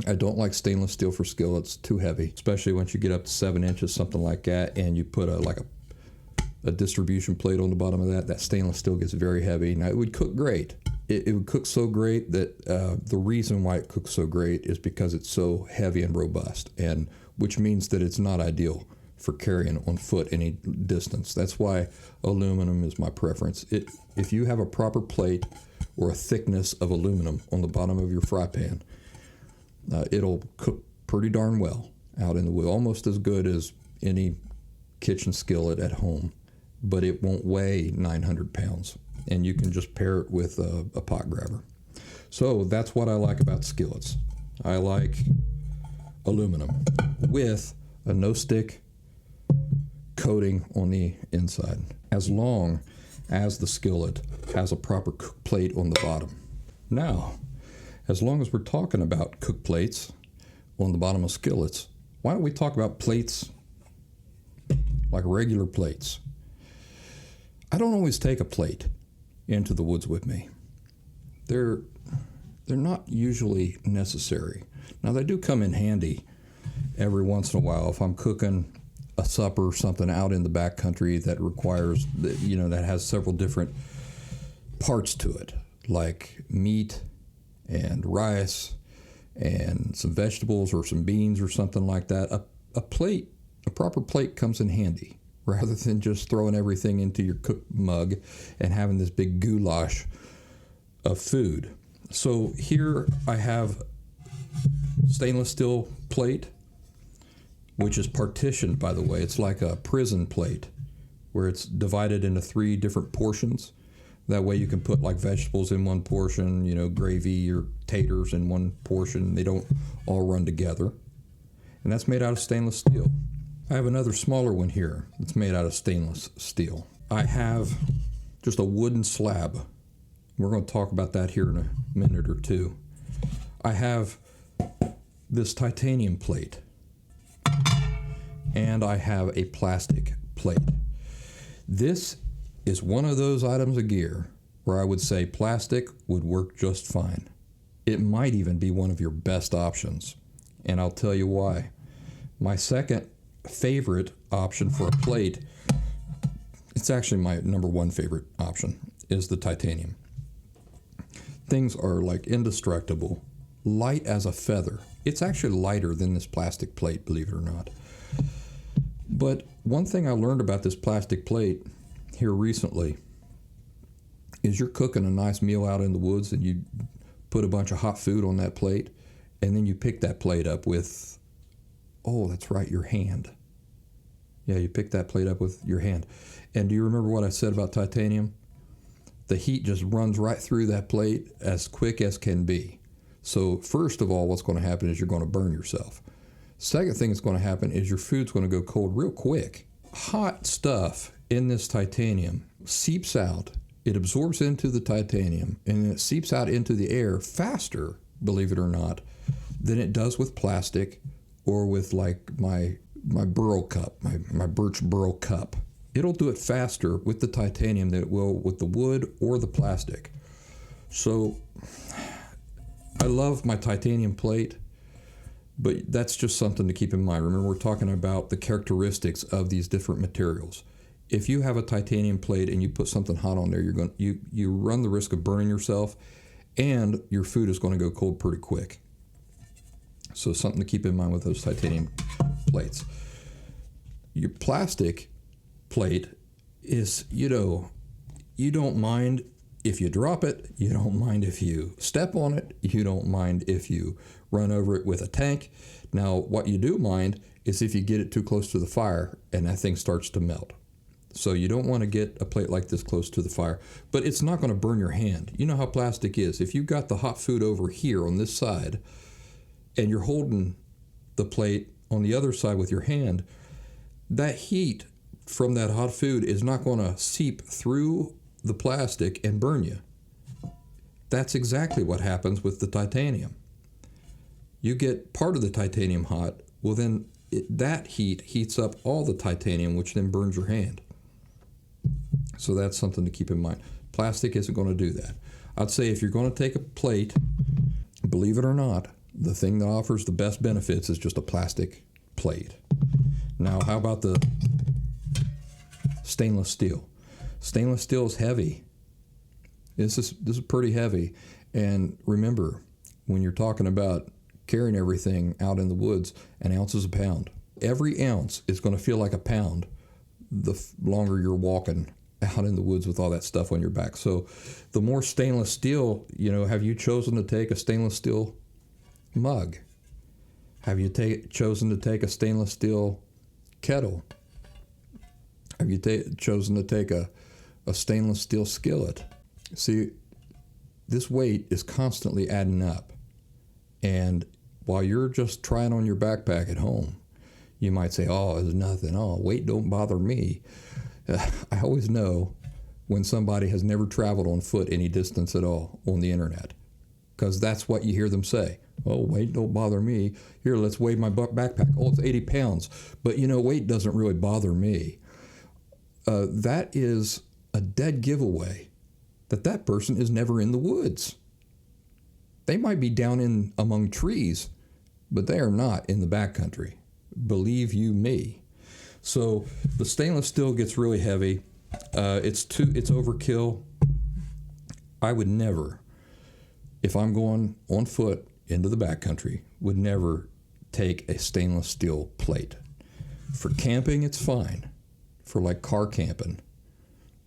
I don't like stainless steel for skillets, too heavy, especially once you get up to 7 inches, something like that, and you put a distribution plate on the bottom of that. That stainless steel gets very heavy. Now, it would cook great. It would cook so great that the reason why it cooks so great is because it's so heavy and robust, and which means that it's not ideal for carrying on foot any distance. That's why aluminum is my preference. If you have a proper plate or a thickness of aluminum on the bottom of your fry pan, it'll cook pretty darn well out in the wood, almost as good as any kitchen skillet at home, but it won't weigh 900 pounds, and you can just pair it with a pot grabber. So that's what I like about skillets. I like aluminum with a no-stick coating on the inside, as long as the skillet has a proper cook plate on the bottom. Now, as long as we're talking about cook plates on the bottom of skillets, why don't we talk about plates like regular plates? I don't always take a plate into the woods with me. They're not usually necessary. Now, they do come in handy every once in a while if I'm cooking a supper or something out in the backcountry that requires, that has several different parts to it, like meat and rice and some vegetables or some beans or something like that. A proper plate comes in handy rather than just throwing everything into your cook mug and having this big goulash of food. So here I have stainless steel plate, which is partitioned, by the way. It's like a prison plate where it's divided into 3 different portions. That way you can put like vegetables in one portion, gravy or taters in one portion. They don't all run together. And that's made out of stainless steel. I have another smaller one here that's made out of stainless steel. I have just a wooden slab. We're going to talk about that here in a minute or two. I have this titanium plate, and I have a plastic plate. This is one of those items of gear where I would say plastic would work just fine. It might even be one of your best options, and I'll tell you why. My second favorite option for a plate, it's actually my number 1 favorite option, is the titanium. Things are like indestructible, light as a feather. It's actually lighter than this plastic plate, believe it or not. But one thing I learned about this plastic plate here recently is you're cooking a nice meal out in the woods and you put a bunch of hot food on that plate, and then you pick that plate up with, that's right, your hand. Yeah, you pick that plate up with your hand. And do you remember what I said about titanium? The heat just runs right through that plate as quick as can be. So first of all, what's going to happen is you're going to burn yourself. Second thing that's going to happen is your food's going to go cold real quick. Hot stuff in this titanium seeps out. It absorbs into the titanium, and it seeps out into the air faster, believe it or not, than it does with plastic or with like my Burl cup, my Birch Burl cup. It'll do it faster with the titanium than it will with the wood or the plastic. So I love my titanium plate, but that's just something to keep in mind. Remember, we're talking about the characteristics of these different materials. If you have a titanium plate and you put something hot on there, you run the risk of burning yourself, and your food is going to go cold pretty quick. So something to keep in mind with those titanium plates. Your plastic plate is, you don't mind if you drop it, you don't mind if you step on it, you don't mind if you run over it with a tank. Now, what you do mind is if you get it too close to the fire and that thing starts to melt. So you don't want to get a plate like this close to the fire, but it's not going to burn your hand. You know how plastic is. If you've got the hot food over here on this side and you're holding the plate on the other side with your hand, that heat from that hot food is not going to seep through the plastic and burn you. That's exactly what happens with the titanium. You get part of the titanium hot, well then that heat heats up all the titanium, which then burns your hand. So that's something to keep in mind. Plastic isn't going to do that. I'd say if you're going to take a plate, believe it or not, the thing that offers the best benefits is just a plastic plate. Now, how about the stainless steel? Stainless steel is heavy. This is pretty heavy. And remember, when you're talking about carrying everything out in the woods, an ounce is a pound. Every ounce is going to feel like a pound the longer you're walking out in the woods with all that stuff on your back. So the more stainless steel, have you chosen to take a stainless steel mug? Have you chosen to take a stainless steel kettle? Have you chosen to take a stainless steel skillet? See, this weight is constantly adding up. And while you're just trying on your backpack at home, you might say, oh, it's nothing. Oh, weight don't bother me. I always know when somebody has never traveled on foot any distance at all on the internet, because that's what you hear them say. Oh, weight don't bother me. Here, let's weigh my backpack. Oh, it's 80 pounds. But, weight doesn't really bother me. That is a dead giveaway that person is never in the woods. They might be down in among trees, but they are not in the backcountry. Believe you me. So the stainless steel gets really heavy. It's overkill. I would never, if I'm going on foot into the backcountry, would never take a stainless steel plate. For camping, it's fine. For like car camping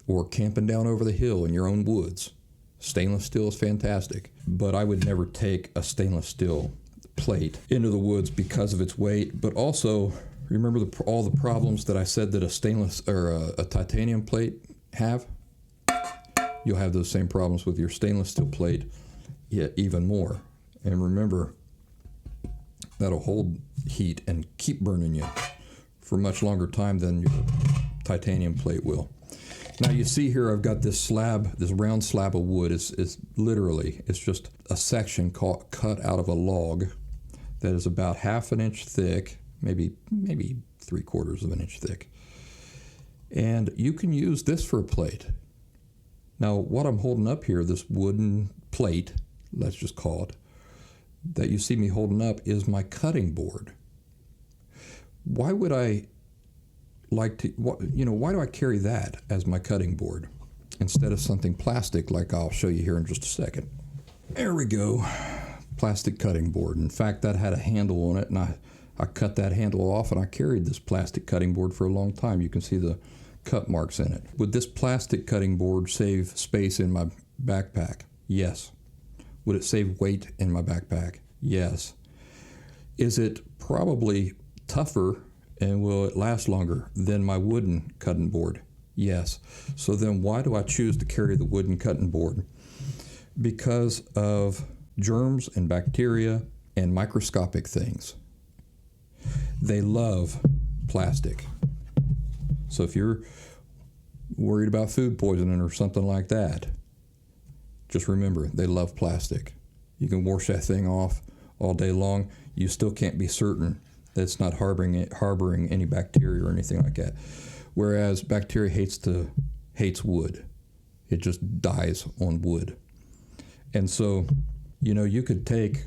or camping down over the hill in your own woods, stainless steel is fantastic. But I would never take a stainless steel plate into the woods because of its weight. But also, remember all the problems that I said that a stainless or a titanium plate have? You'll have those same problems with your stainless steel plate, yet even more. And remember, that'll hold heat and keep burning you for much longer time than your titanium plate will. Now you see here I've got this round slab of wood. It's just a section cut out of a log that is about 1/2 inch thick, maybe 3/4 of an inch thick. And you can use this for a plate. Now what I'm holding up here, this wooden plate, let's just call it, that you see me holding up is my cutting board. Why would I why do I carry that as my cutting board instead of something plastic like I'll show you here in just a second? There we go. Plastic cutting board. In fact, that had a handle on it, and I cut that handle off, and I carried this plastic cutting board for a long time. You can see the cut marks in it. Would this plastic cutting board save space in my backpack? Yes. Would it save weight in my backpack? Yes. Is it probably tougher and will it last longer than my wooden cutting board? Yes. So then why do I choose to carry the wooden cutting board? Because of germs and bacteria and microscopic things. They love plastic. So if you're worried about food poisoning or something like that, just remember, they love plastic. You can wash that thing off all day long. You still can't be certain that it's not harboring any bacteria or anything like that. Whereas bacteria hates wood. It just dies on wood. And so, you could take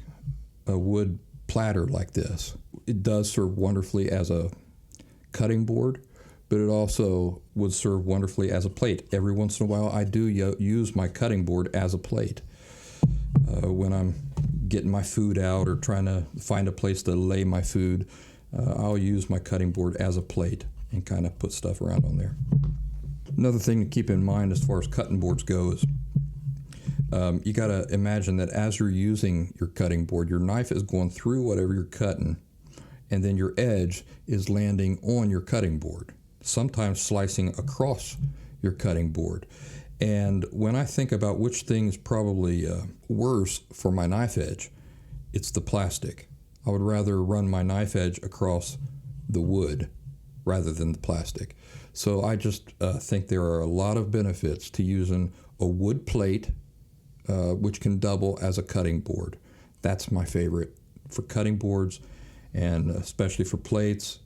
a wood platter like this. It does serve wonderfully as a cutting board, but it also would serve wonderfully as a plate. Every once in a while, I do use my cutting board as a plate. When I'm getting my food out or trying to find a place to lay my food, I'll use my cutting board as a plate and kind of put stuff around on there. Another thing to keep in mind as far as cutting boards go is you got to imagine that as you're using your cutting board, your knife is going through whatever you're cutting, and then your edge is landing on your cutting board, sometimes slicing across your cutting board. And when I think about which thing is probably worse for my knife edge, it's the plastic. I would rather run my knife edge across the wood rather than the plastic. So I just think there are a lot of benefits to using a wood plate, which can double as a cutting board. That's my favorite for cutting boards, and especially for plates.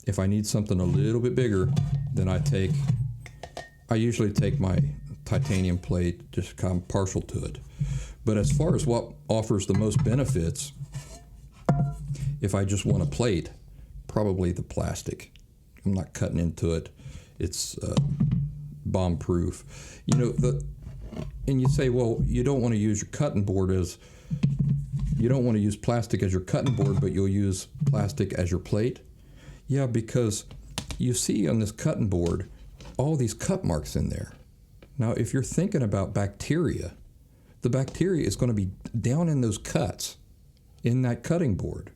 If I need something a little bit bigger, then I usually take my titanium plate, just kind of partial to it. But as far as what offers the most benefits, if I just want a plate, probably the plastic. I'm not cutting into it. It's bomb proof. And you say, well, you don't want to use your cutting board you don't want to use plastic as your cutting board, but you'll use plastic as your plate. Yeah, because you see on this cutting board all these cut marks in there. Now, if you're thinking about bacteria, the bacteria is going to be down in those cuts in that cutting board.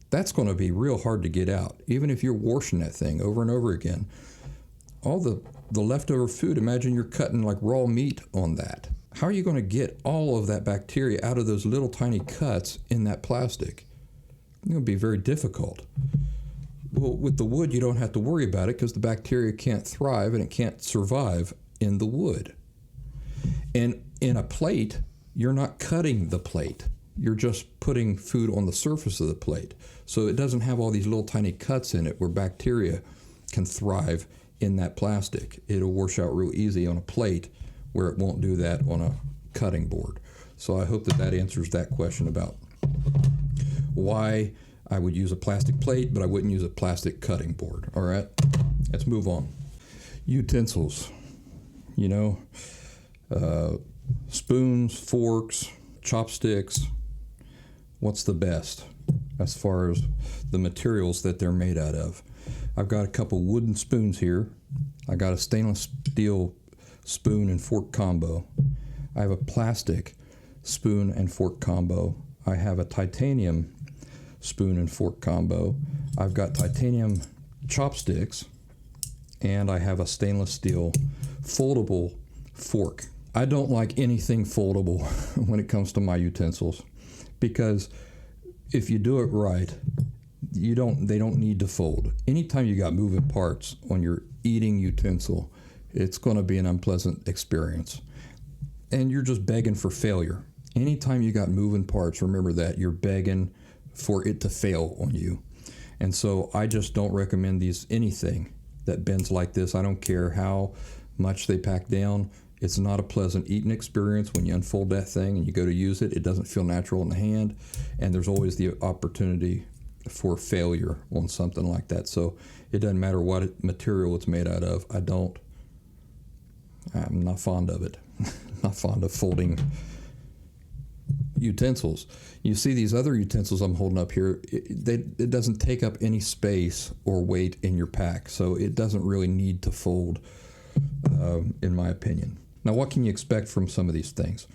That's going to be real hard to get out, even if you're washing that thing over and over again. All the leftover food, imagine you're cutting like raw meat on that. How are you going to get all of that bacteria out of those little tiny cuts in that plastic? It's going to be very difficult. Well, with the wood, you don't have to worry about it because the bacteria can't thrive and it can't survive in the wood. And in a plate, you're not cutting the plate. You're just putting food on the surface of the plate. So it doesn't have all these little tiny cuts in it where bacteria can thrive in that plastic. It'll wash out real easy on a plate where it won't do that on a cutting board. So I hope that answers that question about why I would use a plastic plate, but I wouldn't use a plastic cutting board. All right, let's move on. Utensils, spoons, forks, chopsticks. What's the best as far as the materials that they're made out of? I've got a couple wooden spoons here. I got a stainless steel spoon and fork combo. I have a plastic spoon and fork combo. I have a titanium spoon and fork combo. I've got titanium chopsticks, and I have a stainless steel foldable fork. I don't like anything foldable when it comes to my utensils, because if you do it right, they don't need to fold. Anytime you got moving parts on your eating utensil, it's going to be an unpleasant experience. And you're just begging for failure. Anytime you got moving parts, remember that you're begging for it to fail on you. And so I just don't recommend anything that bends like this. I don't care how much they pack down. It's not a pleasant eating experience when you unfold that thing and you go to use it. It doesn't feel natural in the hand, and there's always the opportunity for failure on something like that. So it doesn't matter what material it's made out of. I'm not fond of it. Not fond of folding utensils. You see these other utensils I'm holding up here, it doesn't take up any space or weight in your pack, so it doesn't really need to fold, in my opinion. Now, what can you expect from some of these things?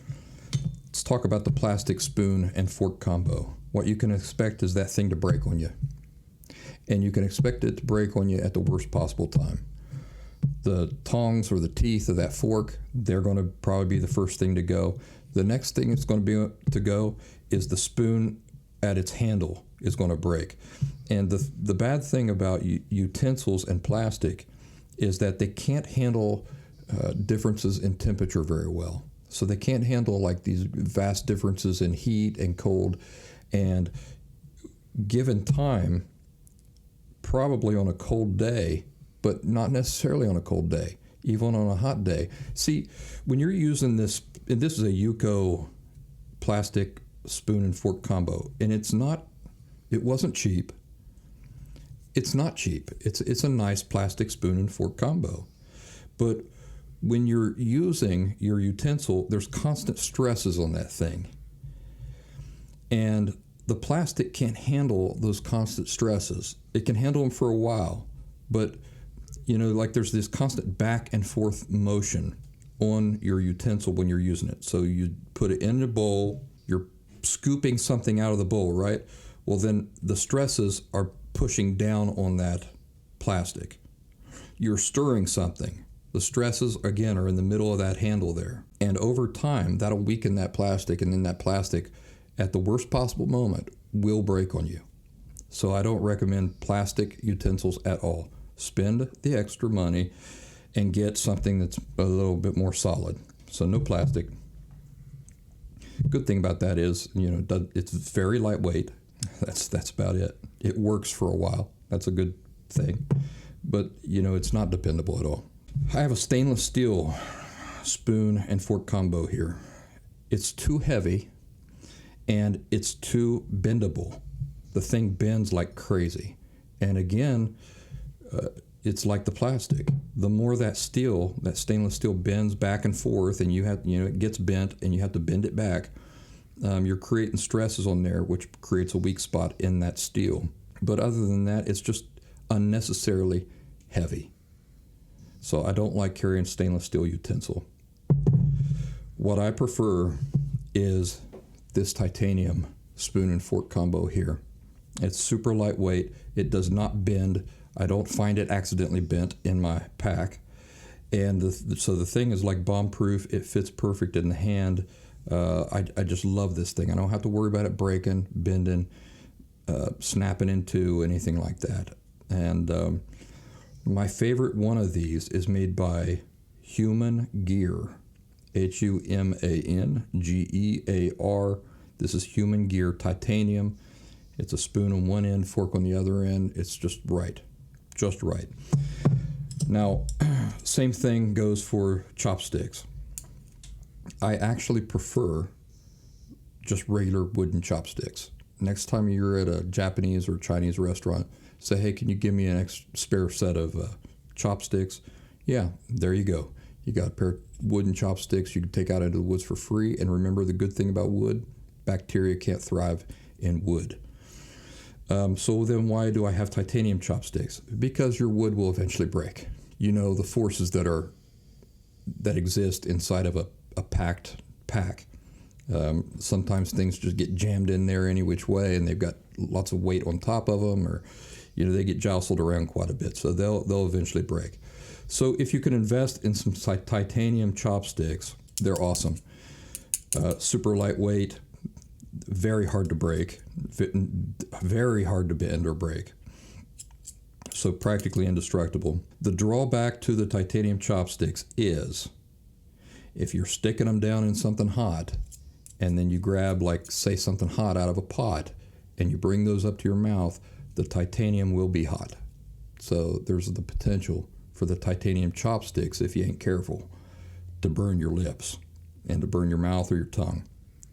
Let's talk about the plastic spoon and fork combo. What you can expect is that thing to break on you. And you can expect it to break on you at the worst possible time. The tongs or the teeth of that fork, they're going to probably be the first thing to go. The next thing that's going to be to go is the spoon at its handle is going to break. And the bad thing about utensils and plastic is that they can't handle differences in temperature very well. So they can't handle like these vast differences in heat and cold. And given time, probably on a cold day, but not necessarily on a cold day, even on a hot day. See, when you're using this, and this is a Yuko plastic spoon and fork combo, and it wasn't cheap. It's not cheap. It's a nice plastic spoon and fork combo. But when you're using your utensil, there's constant stresses on that thing. And the plastic can't handle those constant stresses. It can handle them for a while, but like there's this constant back and forth motion on your utensil when you're using it. So you put it in a bowl, you're scooping something out of the bowl, right? Well, then the stresses are pushing down on that plastic. You're stirring something. The stresses, again, are in the middle of that handle there. And over time, that'll weaken that plastic, and then that plastic, at the worst possible moment, will break on you. So I don't recommend plastic utensils at all. Spend the extra money and get something that's a little bit more solid. So no plastic. Good thing about that is, it's very lightweight. That's about it. It works for a while. That's a good thing. But, it's not dependable at all. I have a stainless steel spoon and fork combo here. It's too heavy and it's too bendable. The thing bends like crazy. And again, it's like the plastic. The more that stainless steel bends back and forth, and it gets bent and you have to bend it back, you're creating stresses on there, which creates a weak spot in that steel. But other than that, it's just unnecessarily heavy. So I don't like carrying stainless steel utensil. What I prefer is this titanium spoon and fork combo here. It's super lightweight. It does not bend. I don't find it accidentally bent in my pack. And so the thing is like bomb-proof. It fits perfect in the hand. I just love this thing. I don't have to worry about it breaking, bending, snapping into, anything like that. And my favorite one of these is made by Human Gear. Humangear. This is Human Gear titanium. It's a spoon on one end, fork on the other end. It's just right. Just right. Now, same thing goes for chopsticks. I actually prefer just regular wooden chopsticks. Next time you're at a Japanese or Chinese restaurant, say, hey, can you give me an spare set of chopsticks? Yeah, there you go. You got a pair of wooden chopsticks you can take out into the woods for free. And remember the good thing about wood, bacteria can't thrive in wood. So then why do I have titanium chopsticks? Because your wood will eventually break. The forces that exist inside of a packed pack. Sometimes things just get jammed in there any which way, and they've got lots of weight on top of them, or they get jostled around quite a bit, so they'll eventually break. So if you can invest in some titanium chopsticks, they're awesome. Super lightweight, very hard to break, very hard to bend or break. So practically indestructible. The drawback to the titanium chopsticks is if you're sticking them down in something hot, and then you grab, say, something hot out of a pot, and you bring those up to your mouth, the titanium will be hot. So there's the potential for the titanium chopsticks, if you ain't careful, to burn your lips and to burn your mouth or your tongue.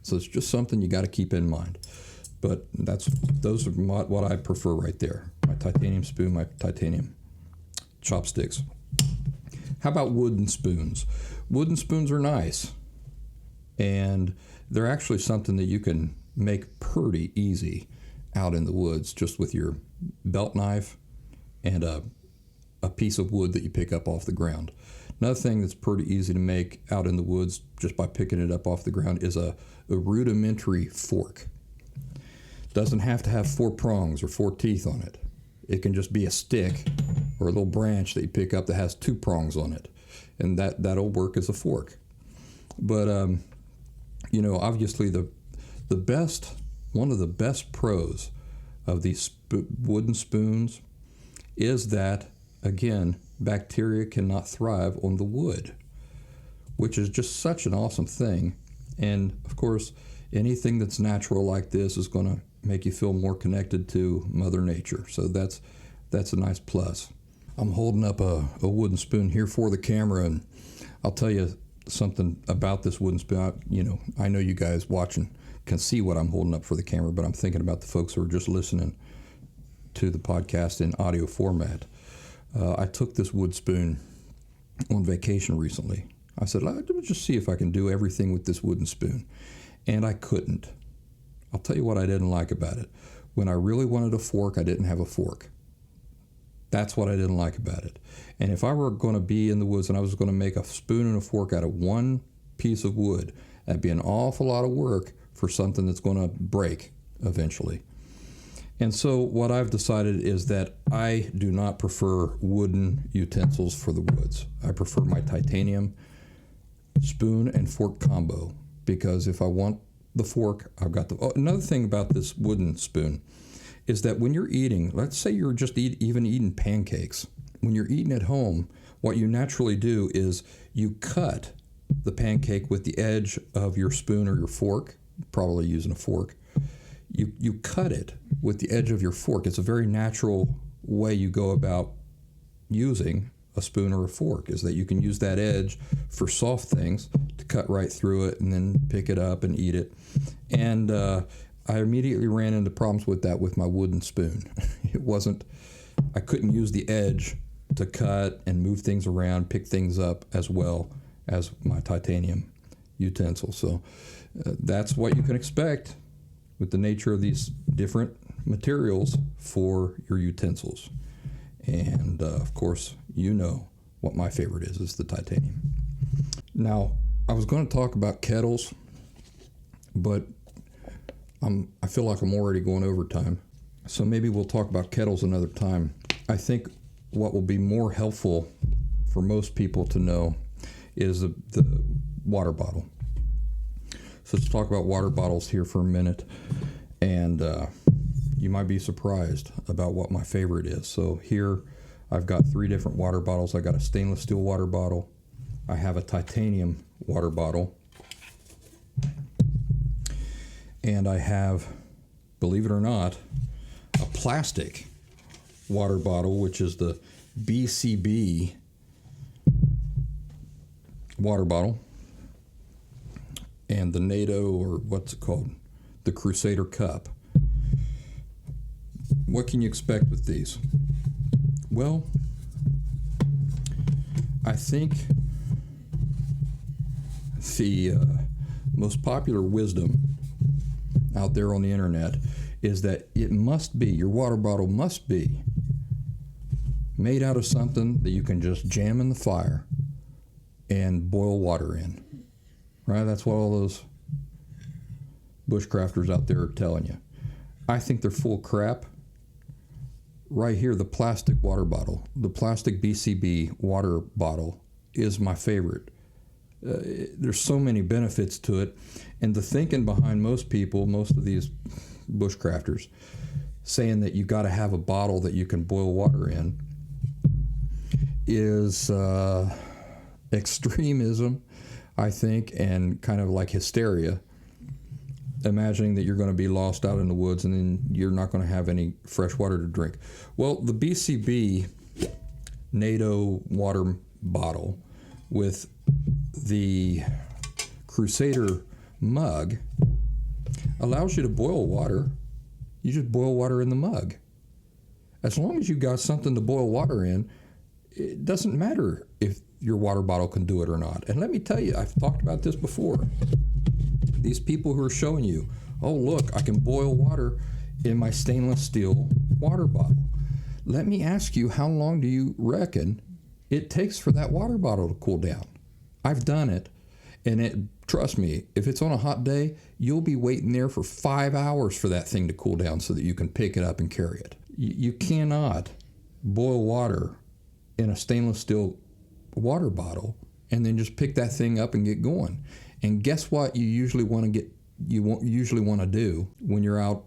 So it's just something you got to keep in mind. But those are what I prefer right there. My titanium spoon, my titanium chopsticks. How about wooden spoons? Wooden spoons are nice. And they're actually something that you can make pretty easy out in the woods just with your belt knife and a piece of wood that you pick up off the ground. Another thing that's pretty easy to make out in the woods just by picking it up off the ground is a rudimentary fork. Doesn't have to have 4 prongs or 4 teeth on it. It can just be a stick or a little branch that you pick up that has 2 prongs on it, and that'll work as a fork. But obviously one of the best pros of these wooden spoons is that, again, bacteria cannot thrive on the wood, which is just such an awesome thing. And of course, anything that's natural like this is going to make you feel more connected to Mother Nature. So that's a nice plus. I'm holding up a wooden spoon here for the camera, and I'll tell you something about this wooden spoon. I know you guys watching can see what I'm holding up for the camera, but I'm thinking about the folks who are just listening to the podcast in audio format. I took this wood spoon on vacation recently. I said, let me just see if I can do everything with this wooden spoon. And I couldn't. I'll tell you what I didn't like about it. When I really wanted a fork, I didn't have a fork. That's what I didn't like about it. And if I were going to be in the woods and I was going to make a spoon and a fork out of one piece of wood, that'd be an awful lot of work for something that's going to break eventually. And so what I've decided is that I do not prefer wooden utensils for the woods. I prefer my titanium spoon and fork combo, because if I want the fork, I've got another thing about this wooden spoon is that when you're eating, let's say you're just even eating pancakes. When you're eating at home, what you naturally do is you cut the pancake with the edge of your spoon or your fork, probably using a fork. You cut it with the edge of your fork. It's a very natural way you go about using a spoon or a fork, is that you can use that edge for soft things to cut right through it and then pick it up and eat it. And I immediately ran into problems with that with my wooden spoon. I couldn't use the edge to cut and move things around, pick things up as well as my titanium utensil. So that's what you can expect with the nature of these different materials for your utensils. And of course, you know what my favorite is the titanium. Now, I was going to talk about kettles, but I feel like I'm already going over time. So maybe we'll talk about kettles another time. I think what will be more helpful for most people to know is the water bottle. So let's talk about water bottles here for a minute. And you might be surprised about what my favorite is. So here I've got 3 different water bottles. I got a stainless steel water bottle. I have a titanium water bottle. And I have, believe it or not, a plastic water bottle, which is the BCB water bottle, and the NATO, or what's it called, the Crusader cup. What can you expect with these? Well, I think the most popular wisdom out there on the internet is that your water bottle must be made out of something that you can just jam in the fire and boil water in. Right? That's what all those bushcrafters out there are telling you. I think they're full of crap. Right here, the plastic water bottle, the plastic BCB water bottle is my favorite. There's so many benefits to it, and the thinking behind most people, most of these bushcrafters, saying that you got to have a bottle that you can boil water in is extremism, I think, and kind of like hysteria, imagining that you're going to be lost out in the woods and then you're not going to have any fresh water to drink. Well, the BCB NATO water bottle with the Crusader mug allows you to boil water. You just boil water in the mug. As long as you got something to boil water in, it doesn't matter if your water bottle can do it or not. And let me tell you, I've talked about this before. These people who are showing you, oh look, I can boil water in my stainless steel water bottle. Let me ask you, how long do you reckon it takes for that water bottle to cool down? I've done it, and trust me, if it's on a hot day, you'll be waiting there for 5 hours for that thing to cool down so that you can pick it up and carry it. You cannot boil water in a stainless steel water bottle and then just pick that thing up and get going. And guess what you usually want to do when you're out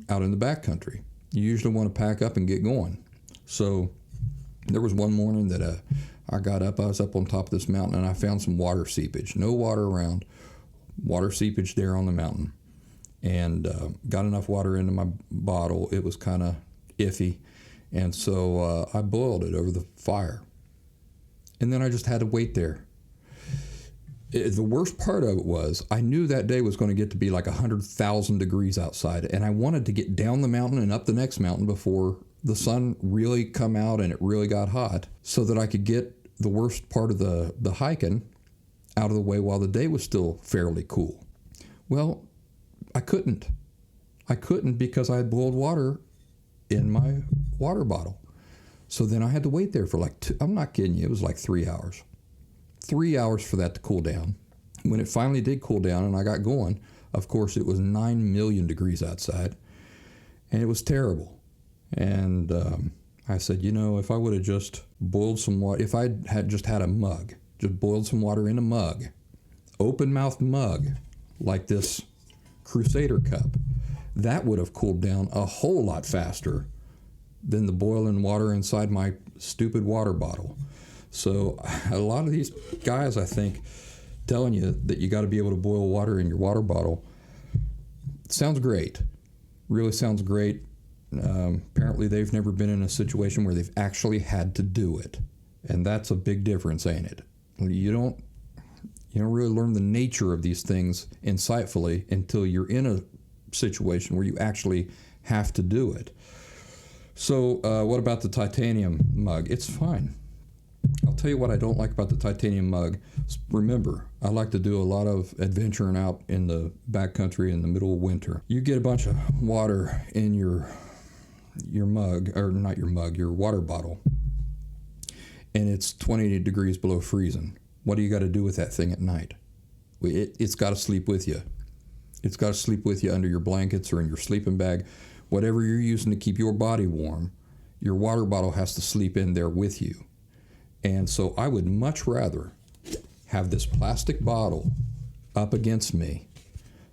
in the backcountry? You usually want to pack up and get going. So there was one morning that I got up, I was up on top of this mountain, and I found some water seepage. No water around, water seepage there on the mountain. And got enough water into my bottle. It was kind of iffy. And so I boiled it over the fire. And then I just had to wait there. The worst part of it was I knew that day was going to get to be like 100,000 degrees outside, and I wanted to get down the mountain and up the next mountain before the sun really come out and it really got hot, so that I could get the worst part of the hiking out of the way while the day was still fairly cool. Well, I couldn't because I had boiled water in my water bottle. So then I had to wait there for I'm not kidding you, it was like 3 hours. 3 hours for that to cool down. When it finally did cool down and I got going, of course, it was 9 million degrees outside, and it was terrible. And I said, if I would have just boiled some water, if I had just had a mug, just boiled some water in a mug, open-mouthed mug, like this Crusader cup, that would have cooled down a whole lot faster than the boiling water inside my stupid water bottle. So a lot of these guys, I think, telling you that you got to be able to boil water in your water bottle. Sounds great. Really sounds great. Apparently they've never been in a situation where they've actually had to do it. And that's a big difference, ain't it? You don't really learn the nature of these things insightfully until you're in a situation where you actually have to do it. So what about the titanium mug? It's fine. I'll tell you what I don't like about the titanium mug. Remember, I like to do a lot of adventuring out in the backcountry in the middle of winter. You get a bunch of water in your mug, or not your mug, your water bottle, and it's 20 degrees below freezing. What do you got to do with that thing at night? It's got to sleep with you. It's got to sleep with you under your blankets or in your sleeping bag. Whatever you're using to keep your body warm, your water bottle has to sleep in there with you. And so I would much rather have this plastic bottle up against me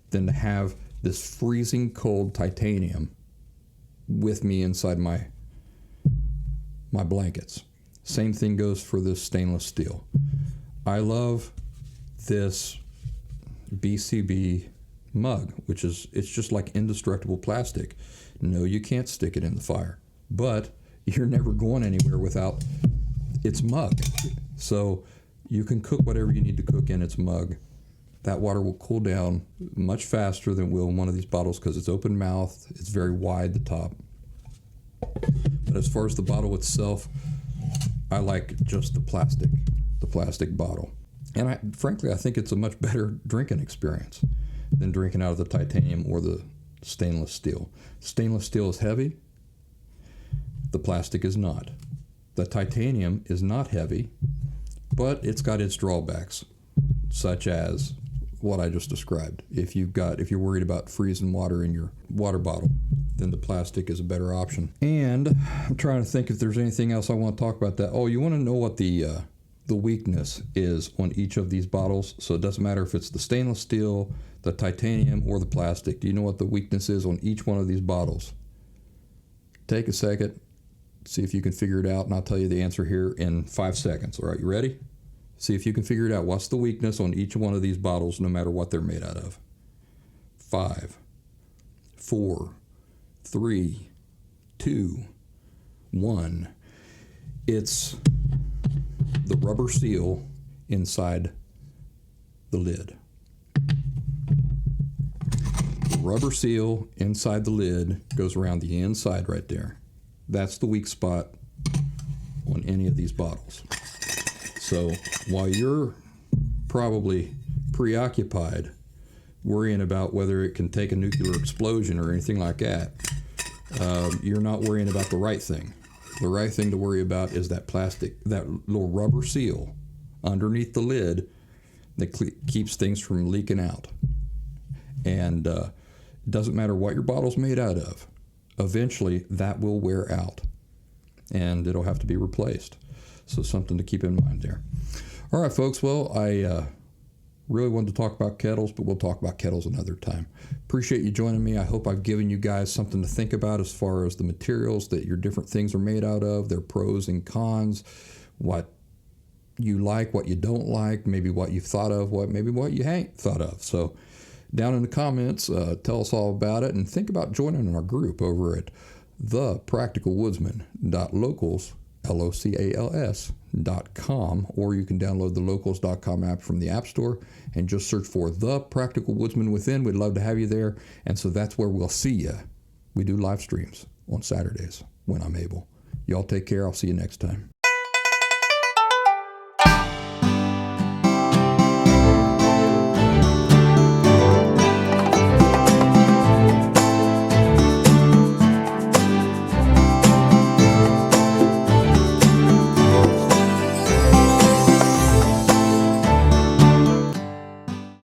than to have this freezing cold titanium with me inside my blankets. Same thing goes for this stainless steel. I love this BCB mug, it's just like indestructible plastic. No, you can't stick it in the fire, but you're never going anywhere without its mug. So you can cook whatever you need to cook in its mug. That water will cool down much faster than will in one of these bottles because it's open mouth, it's very wide, the top. But as far as the bottle itself, I like just the plastic bottle. And frankly, I think it's a much better drinking experience than drinking out of the titanium or the stainless steel. Stainless steel is heavy. The plastic is not. The titanium is not heavy, but it's got its drawbacks, such as what I just described. If you're worried about freezing water in your water bottle, then the plastic is a better option. And I'm trying to think if there's anything else I want to talk about that. Oh, you want to know what the weakness is on each of these bottles? So it doesn't matter if it's the stainless steel, the titanium, or the plastic. Do you know what the weakness is on each one of these bottles? Take a second, see if you can figure it out, and I'll tell you the answer here in 5 seconds. All right, you ready? See if you can figure it out. What's the weakness on each one of these bottles, no matter what they're made out of? 5, 4, 3, 2, 1. It's the rubber seal inside the lid. The rubber seal inside the lid goes around the inside right there. That's the weak spot on any of these bottles. So while you're probably preoccupied worrying about whether it can take a nuclear explosion or anything like that, you're not worrying about the right thing. The right thing to worry about is that little rubber seal underneath the lid that keeps things from leaking out. And it doesn't matter what your bottle's made out of. Eventually, that will wear out, and it'll have to be replaced. So something to keep in mind there. All right, folks. Well, I really wanted to talk about kettles, but we'll talk about kettles another time. Appreciate you joining me. I hope I've given you guys something to think about as far as the materials that your different things are made out of, their pros and cons, what you like, what you don't like, maybe what you've thought of, maybe what you ain't thought of. So down in the comments, tell us all about it, and think about joining our group over at theppracticalwoodsman.locals.com, or you can download the locals.com app from the App Store and just search for The Practical Woodsman within. We'd love to have you there, and so that's where we'll see you. We do live streams on Saturdays when I'm able. Y'all take care. I'll see you next time.